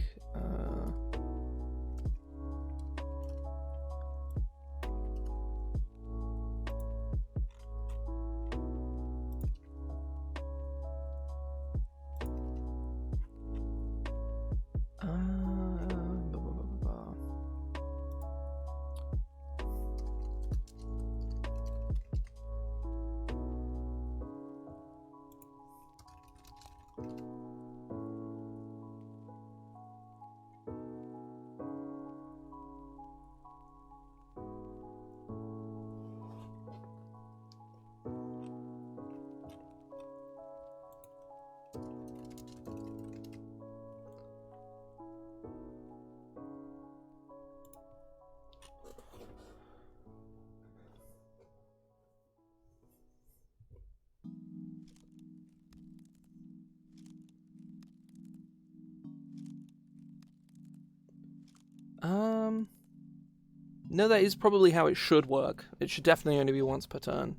No, that is probably how it should work. It should definitely only be once per turn.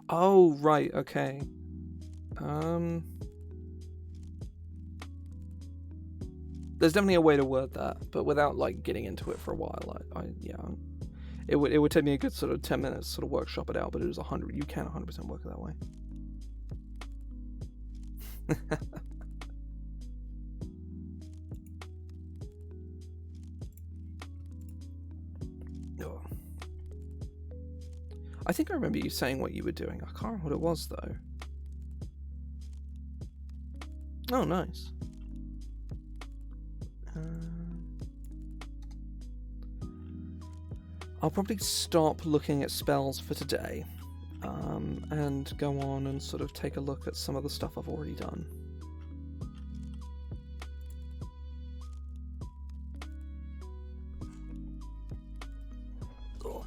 Oh, right, okay. There's definitely a way to word that, but without, like, getting into it for a while, yeah. It would take me a good sort of 10 minutes to sort of workshop it out, but it is 100. You can 100% work it that way. Oh. I think I remember you saying what you were doing. I can't remember what it was though. Oh, nice. I'll probably stop looking at spells for today, and go on and sort of take a look at some of the stuff I've already done. Oh.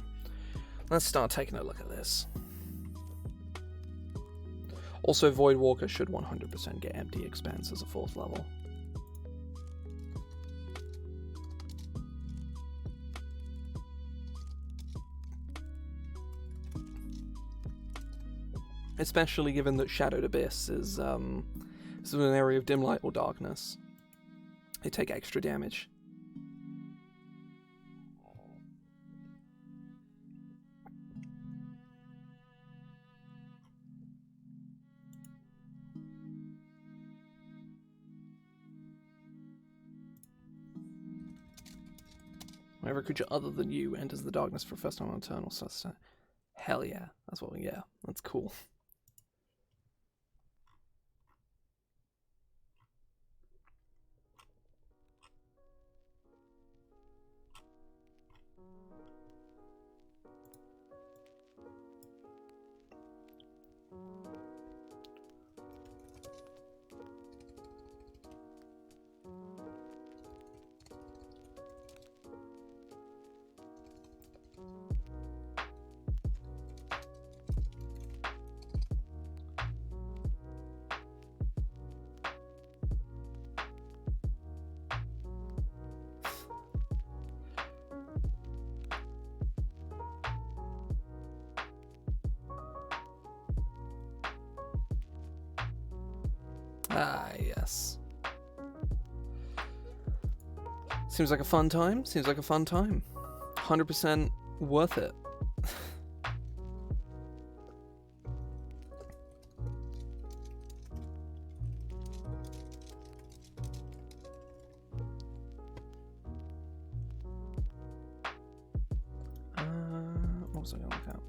Let's start taking a look at this. Also, Voidwalker should 100% get Empty Expanse as a 4th level. Especially given that Shadowed Abyss is an area of dim light or darkness. They take extra damage. Whenever a creature other than you enters the darkness for the first time on turn or starts to... Hell yeah. That's what we... Yeah, that's cool. Ah, yes. Seems like a fun time. Seems like a fun time. 100% worth it. What was I going to look at?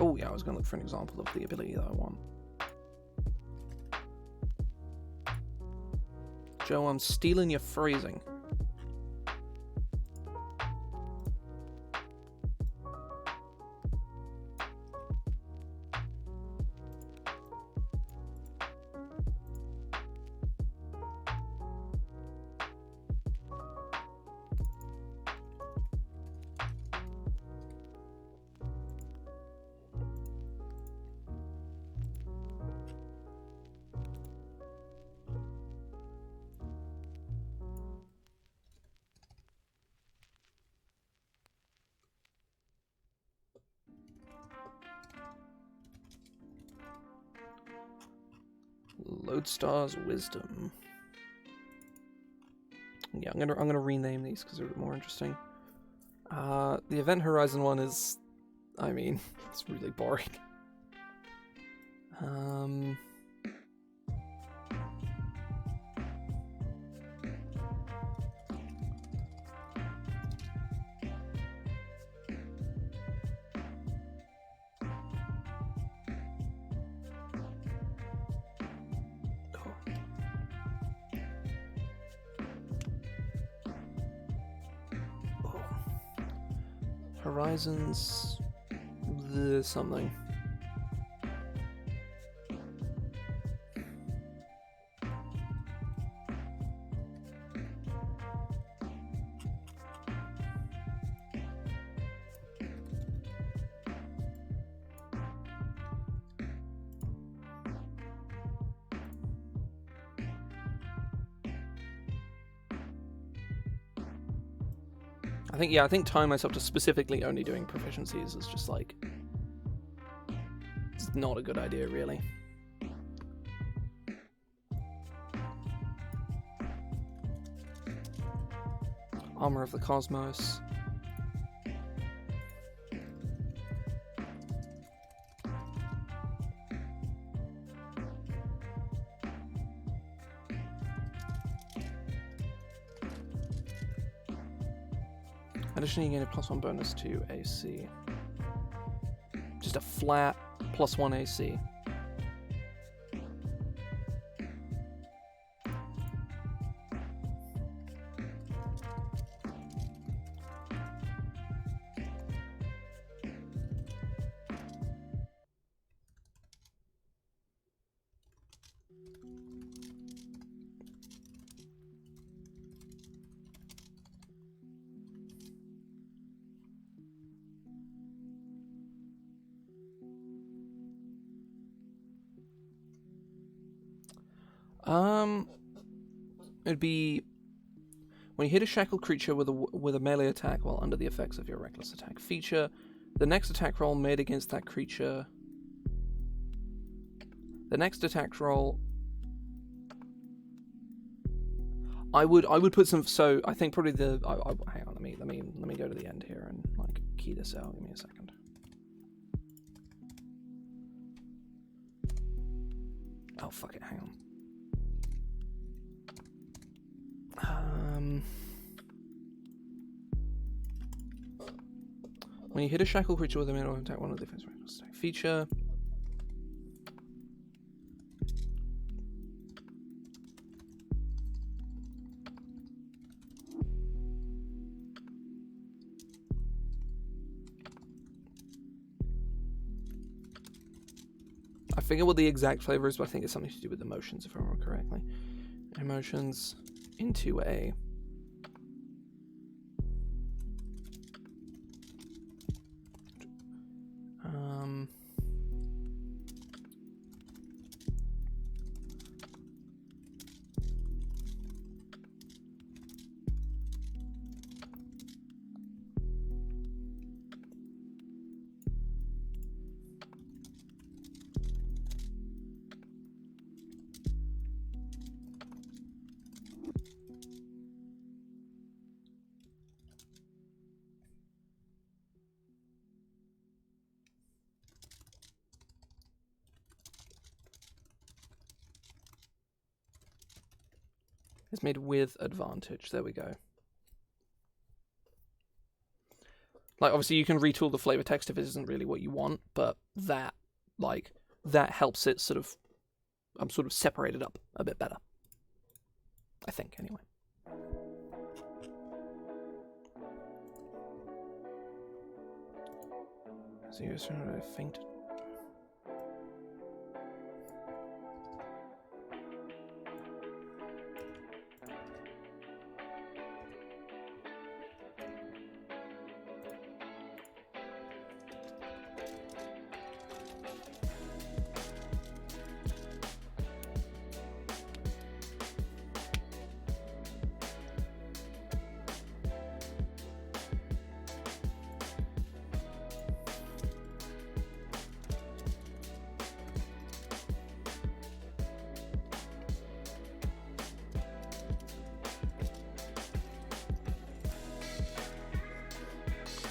Oh yeah, I was going to look for an example of the ability that I want. Joe, I'm stealing your phrasing. Lodestar's Wisdom. Yeah, I'm gonna rename these because they're a bit more interesting. The Event Horizon one is, I mean, it's really boring. Horizons... something. I think tying myself to specifically only doing proficiencies is just like... It's not a good idea, really. Armor of the Cosmos. Additionally, you gain a +1 bonus to AC. Just a flat +1 AC. It'd be when you hit a shackled creature with a melee attack while under the effects of your reckless attack feature, the next attack roll made against that creature. The next attack roll. I would put some. So I think probably the. Hang on. Let me go to the end here and like key this out. Give me a second. Oh fuck it. Hang on. When you hit a shackle creature with a melee attack, one of the defense attack feature. I forget what the exact flavor is, but I think it's something to do with emotions, if I remember correctly. Emotions into a. It's made with advantage. There we go. Like, obviously, you can retool the flavor text if it isn't really what you want, but that helps it sort of separate it up a bit better. I think, anyway. So you're sort of fainted.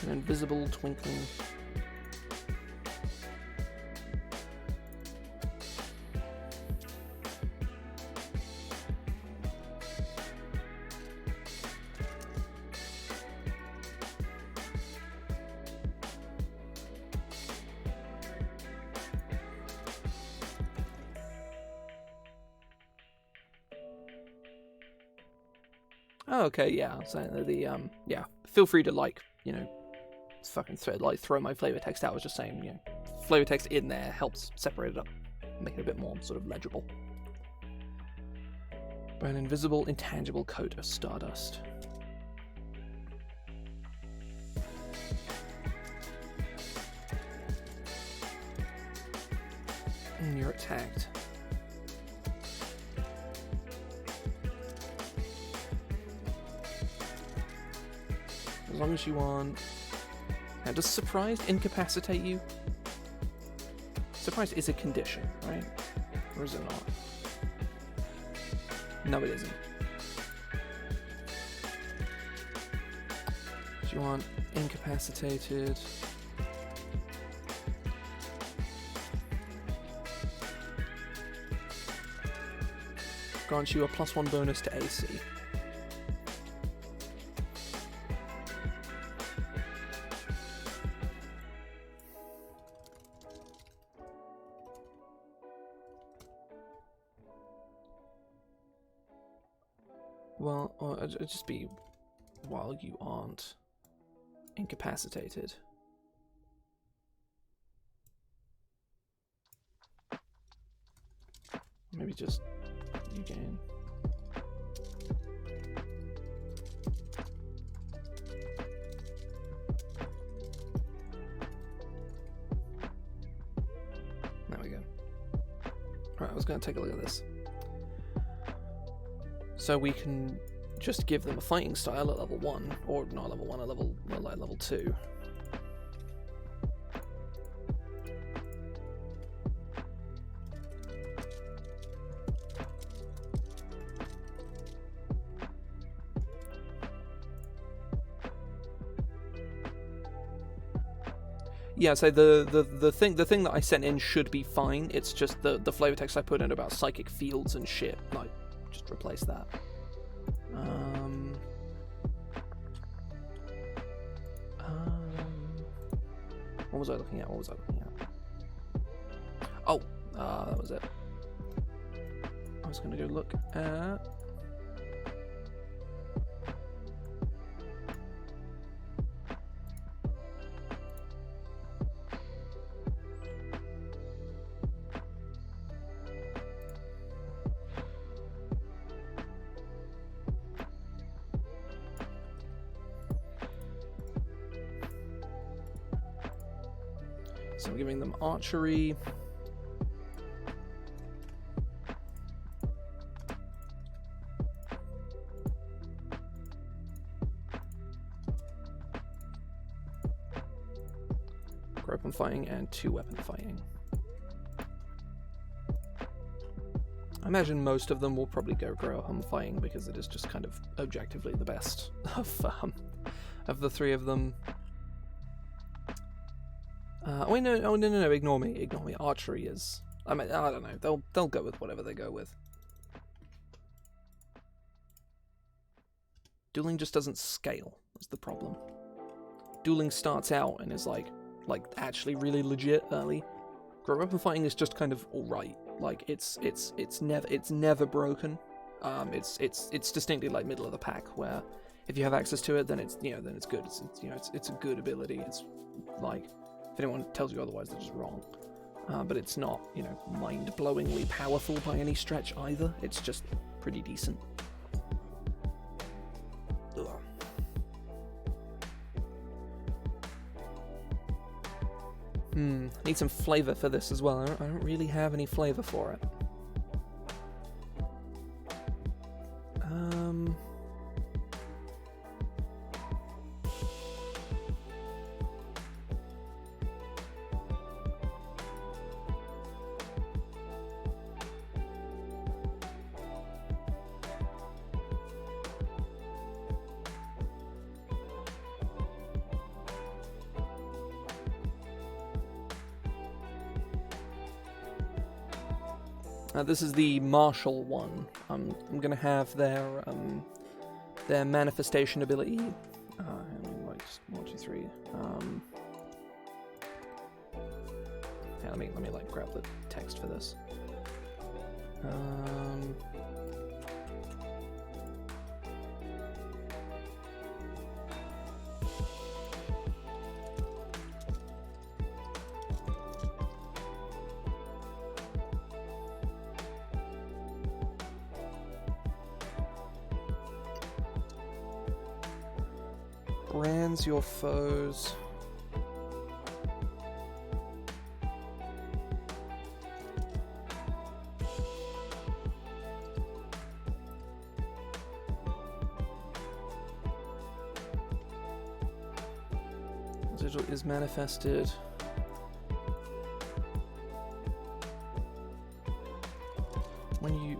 An invisible twinkling. Oh, okay, yeah. So yeah. Feel free to fucking throw my flavor text out. I was just saying, flavor text in there helps separate it up, make it a bit more sort of legible. By an invisible, intangible coat of stardust. And you're attacked. As long as you want. Now, does surprised incapacitate you? Surprised is a condition, right? Or is it not? No, it isn't. Do you want incapacitated? Grants you a +1 bonus to AC. Well, or it'd just be while you aren't incapacitated. Maybe just you gain. There we go. Right, I was going to take a look at this. So we can just give them a fighting style at level 1, or not level 1, at level 2. Yeah, so the thing that I sent in should be fine. It's just the flavor text I put in about psychic fields and shit. Like, just replace that. What was I looking at? Oh, that was it. I was gonna go look at. So I'm giving them archery. Open fighting and 2-weapon fighting. I imagine most of them will probably grow home fighting because it is just kind of objectively the best of the 3 of them. Wait, no, ignore me. Archery is. I mean, I don't know. They'll go with whatever they go with. Dueling just doesn't scale. That's the problem. Dueling starts out and is like actually really legit early. Grow weapon fighting is just kind of alright. Like it's never broken. It's distinctly like middle of the pack where if you have access to it, then it's good. It's a good ability. It's like if anyone tells you otherwise, they're just wrong. But it's not mind-blowingly powerful by any stretch either. It's just pretty decent. Ugh. Need some flavor for this as well. I don't really have any flavor for it. This is the martial one. I'm gonna have their manifestation ability. Like 1, 2, 3. Yeah, let me like grab the text for this. Brands your foes. Sigil is manifested. When you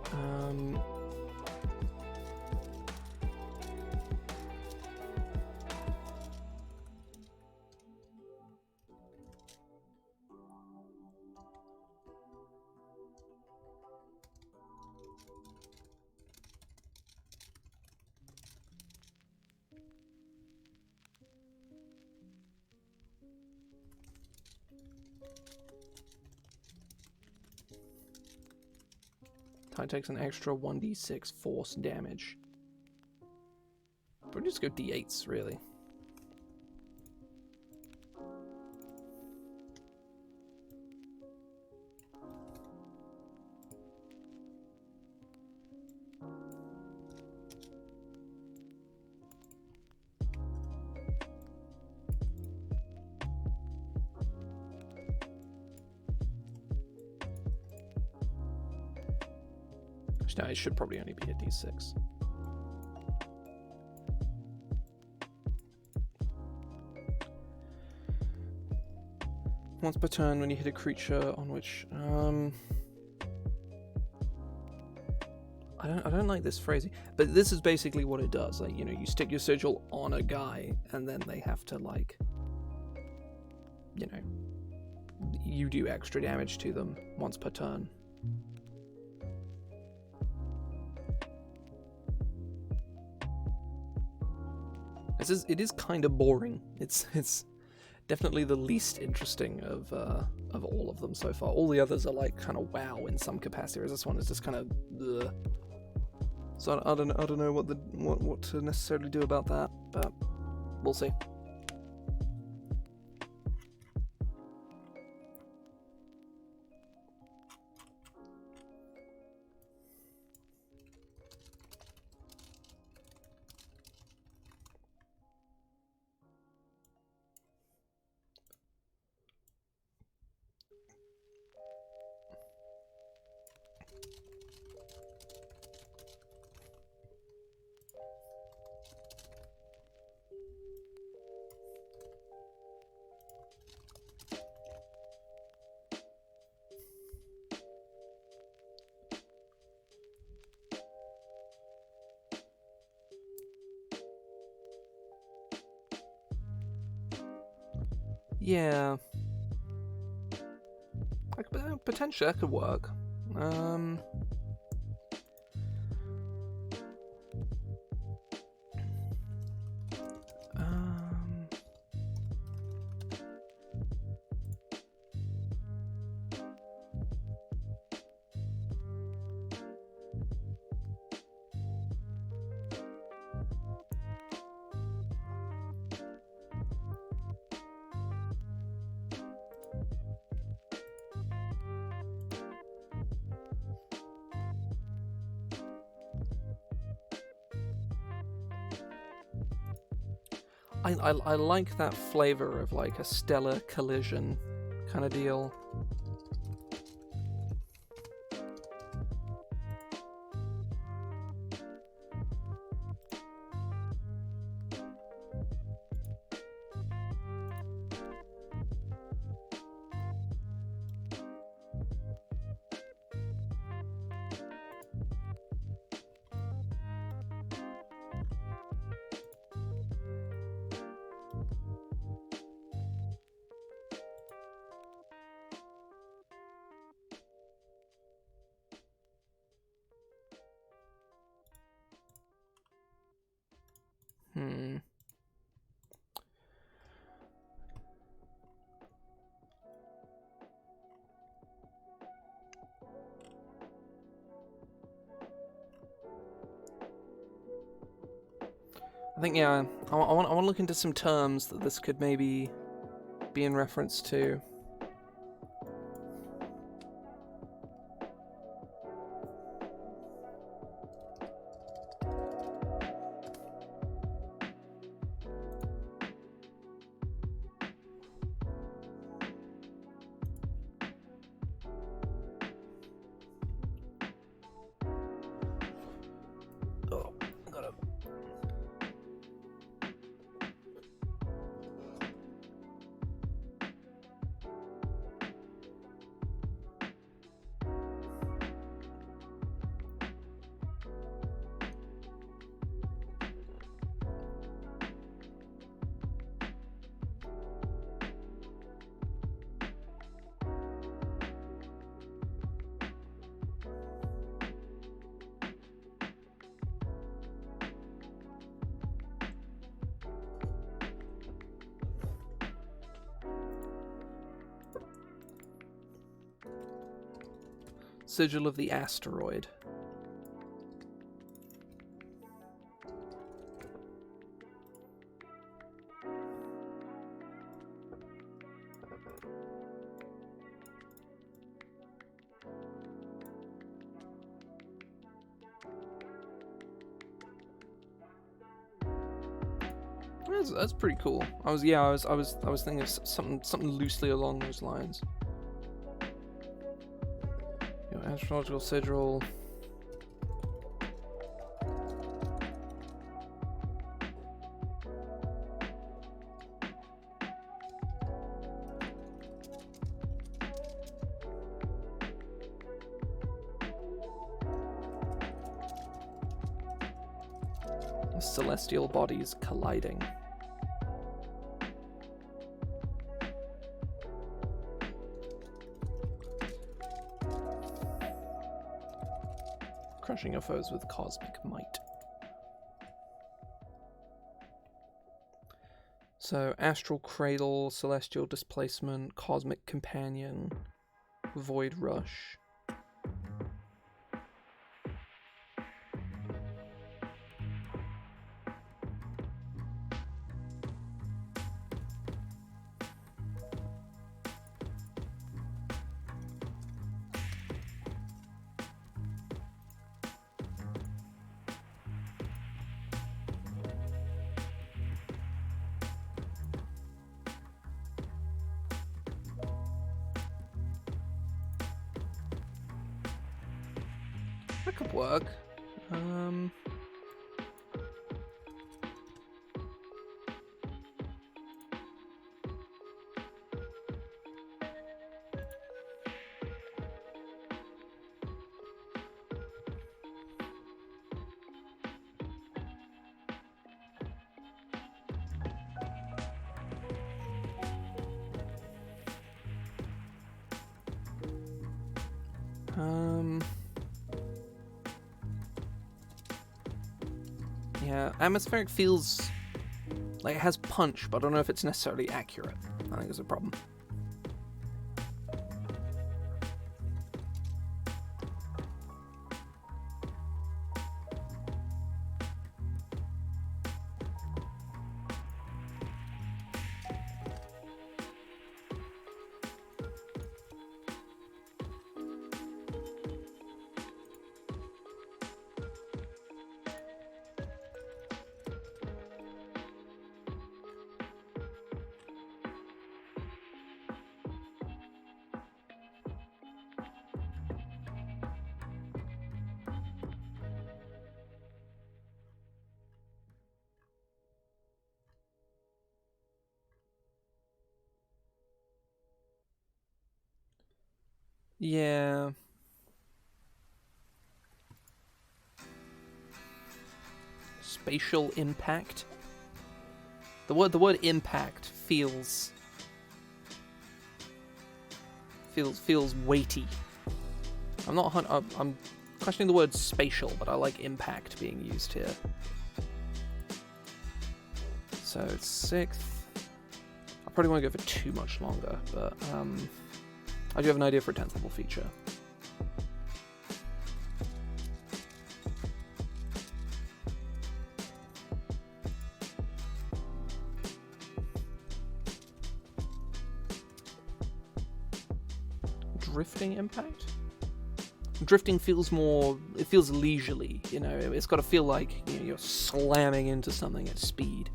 Tide takes an extra 1d6 force damage. Probably just go D8s, really. No, it should probably only be a D6. Once per turn, when you hit a creature on which I don't like this phrasing, but this is basically what it does. Like, you know, you stick your sigil on a guy, and then they have to, like, you know, you do extra damage to them once per turn. It is kind of boring. It's definitely the least interesting of all of them so far. All the others are like kind of wow in some capacity, whereas this one is just kind of ugh. So I don't know what to necessarily do about that, but we'll see. Yeah. Potentially that could work. I like that flavor of like a stellar collision kind of deal. I think, yeah, I want to look into some terms that this could maybe be in reference to. Sigil of the Asteroid. That's pretty cool. I was thinking of something loosely along those lines. Your astrological sigil. Celestial bodies colliding. Crushing your foes with cosmic might. So, astral cradle, celestial displacement, cosmic companion, void rush. That could work. Yeah, atmospheric feels like it has punch, but I don't know if it's necessarily accurate. I think it's a problem. Yeah. Spatial impact. The word impact feels weighty. I'm questioning the word spatial, but I like impact being used here. So it's 6th. I probably won't go for too much longer, but I do have an idea for a 10th level feature. Drifting impact? Drifting feels it feels leisurely, you know, it's got to feel like, you know, you're slamming into something at speed.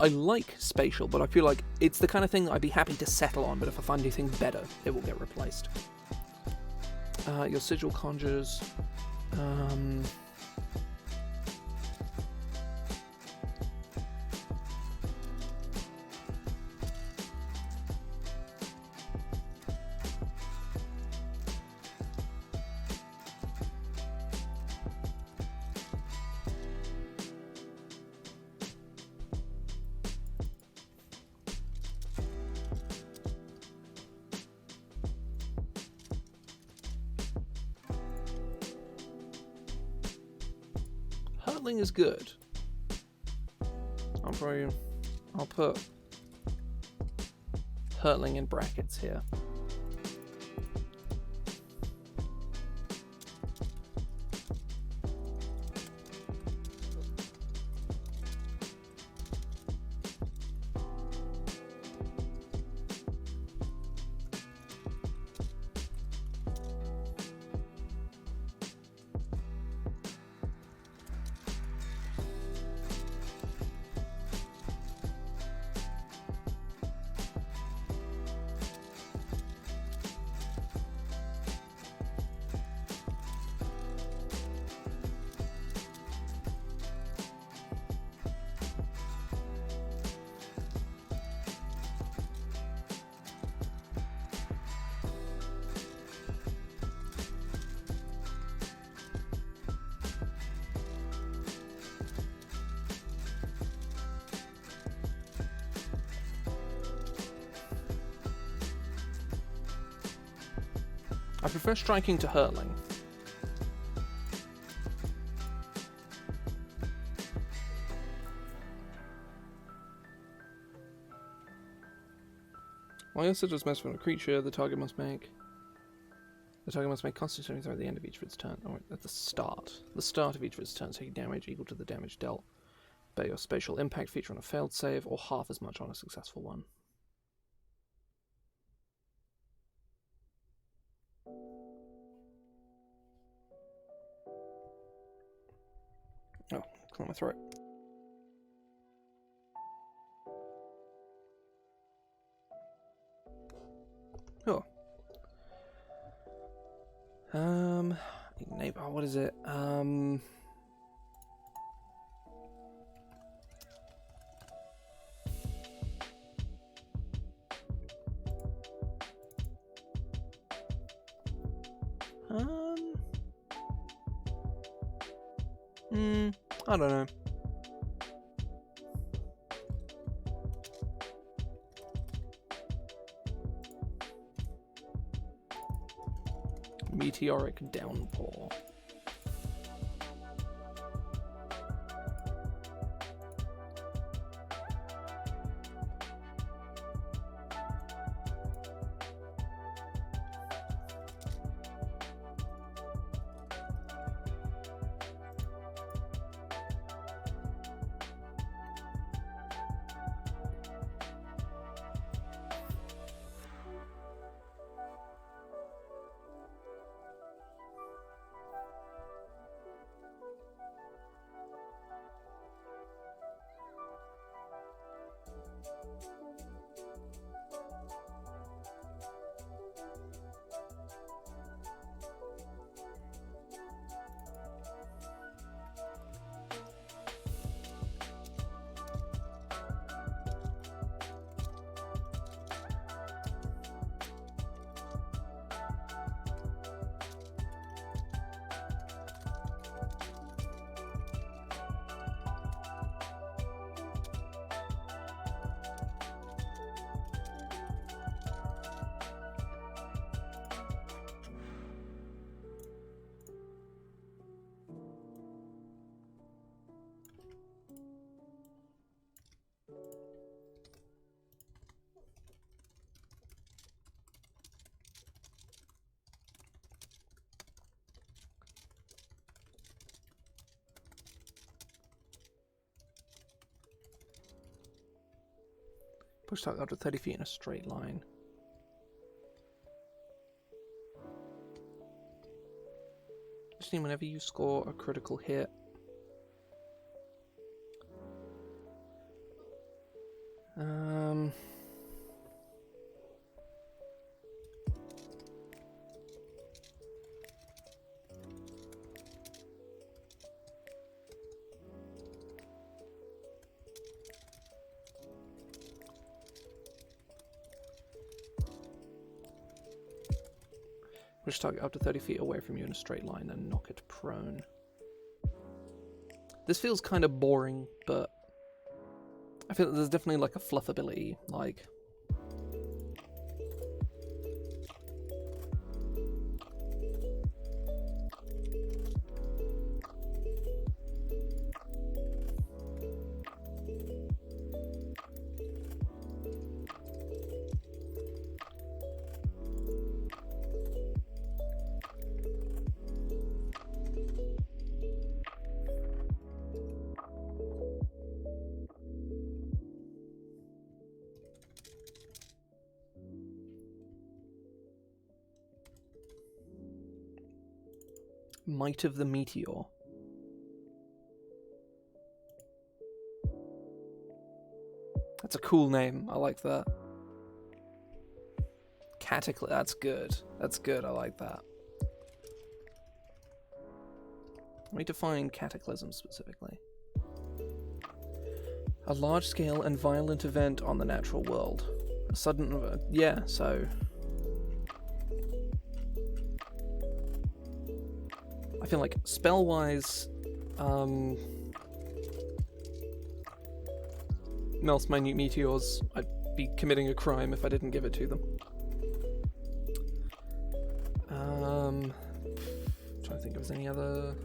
I like spatial, but I feel like it's the kind of thing that I'd be happy to settle on, but if I find anything better, it will get replaced. Your sigil conjures... Hurtling is good. I'll put hurtling in brackets here. I prefer striking to hurling. While your sigils mess from a creature, the target must make constitution throw at the end of each of its turn, or at the start of each of its turns, taking damage equal to the damage dealt by your spatial impact feature on a failed save, or half as much on a successful one. Oh, clear my throat. Oh. Neighbor, what is it? I don't know. Meteoric downpour. Push target up to 30 feet in a straight line. Just need whenever you score a critical hit. Push target up to 30 feet away from you in a straight line and knock it prone. This feels kind of boring, but I feel that there's definitely like a fluff ability, like... Might of the Meteor. That's a cool name. I like that. Cataclysm. That's good. That's good. I like that. Let me define Cataclysm specifically. A large-scale and violent event on the natural world. A sudden... yeah, so... I feel like spell-wise, Mel's minute meteors, I'd be committing a crime if I didn't give it to them. Trying to think if there's any other.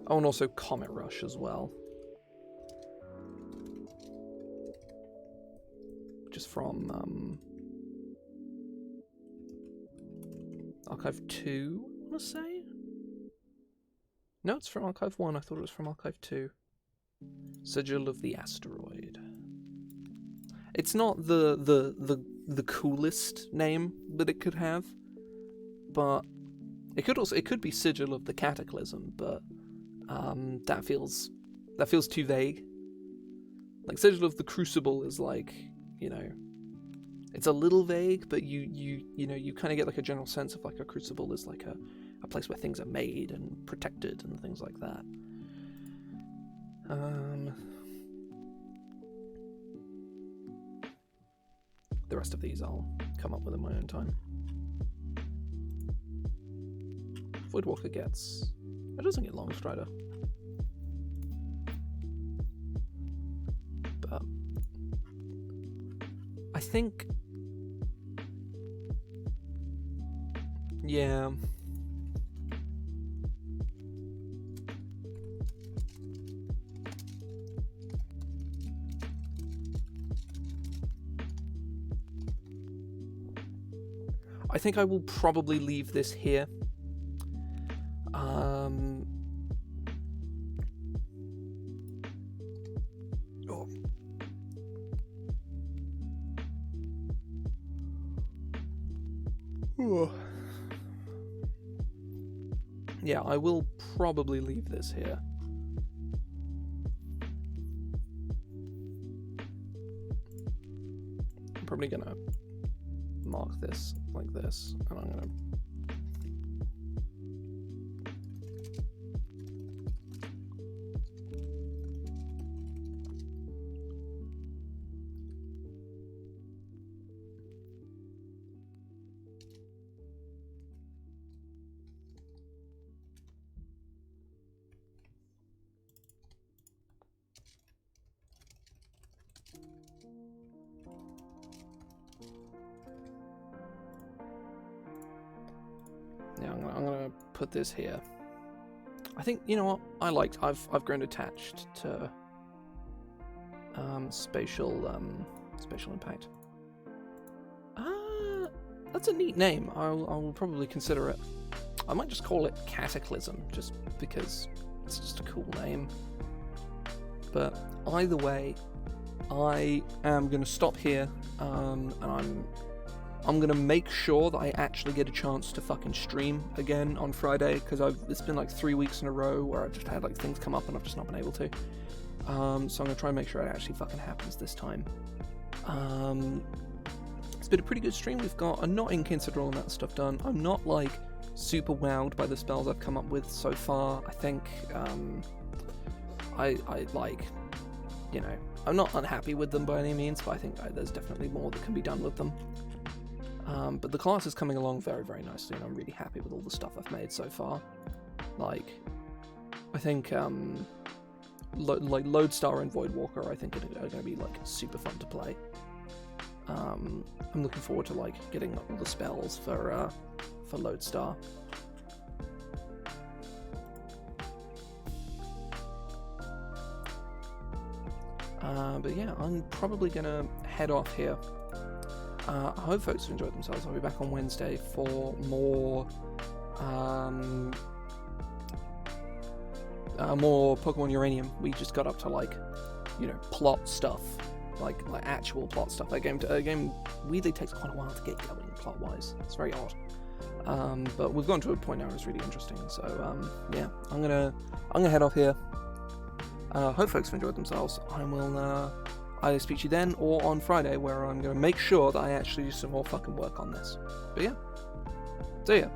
Oh, and also Comet Rush as well. Just from Archive 2, I want to say? No, it's from Archive 1. I thought it was from Archive 2. Sigil of the Asteroid. It's not the coolest name that it could have, but it could be Sigil of the Cataclysm, but that feels too vague. Like Sigil of the Crucible is like, you know, it's a little vague, but you kind of get like a general sense of like a crucible is like a place where things are made and protected and things like that. The rest of these I'll come up with in my own time. Voidwalker gets... It doesn't get Long Strider. But... I think... Yeah... I think I will probably leave this here. Oh. Oh. Yeah, I will probably leave this here. I'm probably gonna mark this like this, and I'm gonna I'm gonna put this here. I think, you know what, I've grown attached to spatial impact. That's a neat name. I will probably consider it. I might just call it Cataclysm, just because it's just a cool name. But either way, I am gonna stop here, and I'm gonna make sure that I actually get a chance to fucking stream again on Friday, because it's been like 3 weeks in a row where I've just had like things come up and I've just not been able to. So I'm gonna try and make sure it actually fucking happens this time. It's been a pretty good stream. We've got a not inconsiderable amount of stuff done. I'm not like super wowed by the spells I've come up with so far. I think I like, you know, I'm not unhappy with them by any means, but I think there's definitely more that can be done with them. But the class is coming along very, very nicely, and I'm really happy with all the stuff I've made so far. Like, I think like Lodestar and Voidwalker, I think are going to be like super fun to play. I'm looking forward to like getting all the spells for Lodestar. But yeah, I'm probably gonna head off here. I hope folks have enjoyed themselves. I'll be back on Wednesday for more Pokemon Uranium. We just got up to like, you know, plot stuff, like actual plot stuff. That game weirdly takes quite a while to get going plot-wise. It's very odd. But we've gotten to a point now where it's really interesting. So yeah, I'm gonna head off here. Hope folks have enjoyed themselves. I will either speak to you then or on Friday, where I'm going to make sure that I actually do some more fucking work on this. But yeah, see ya.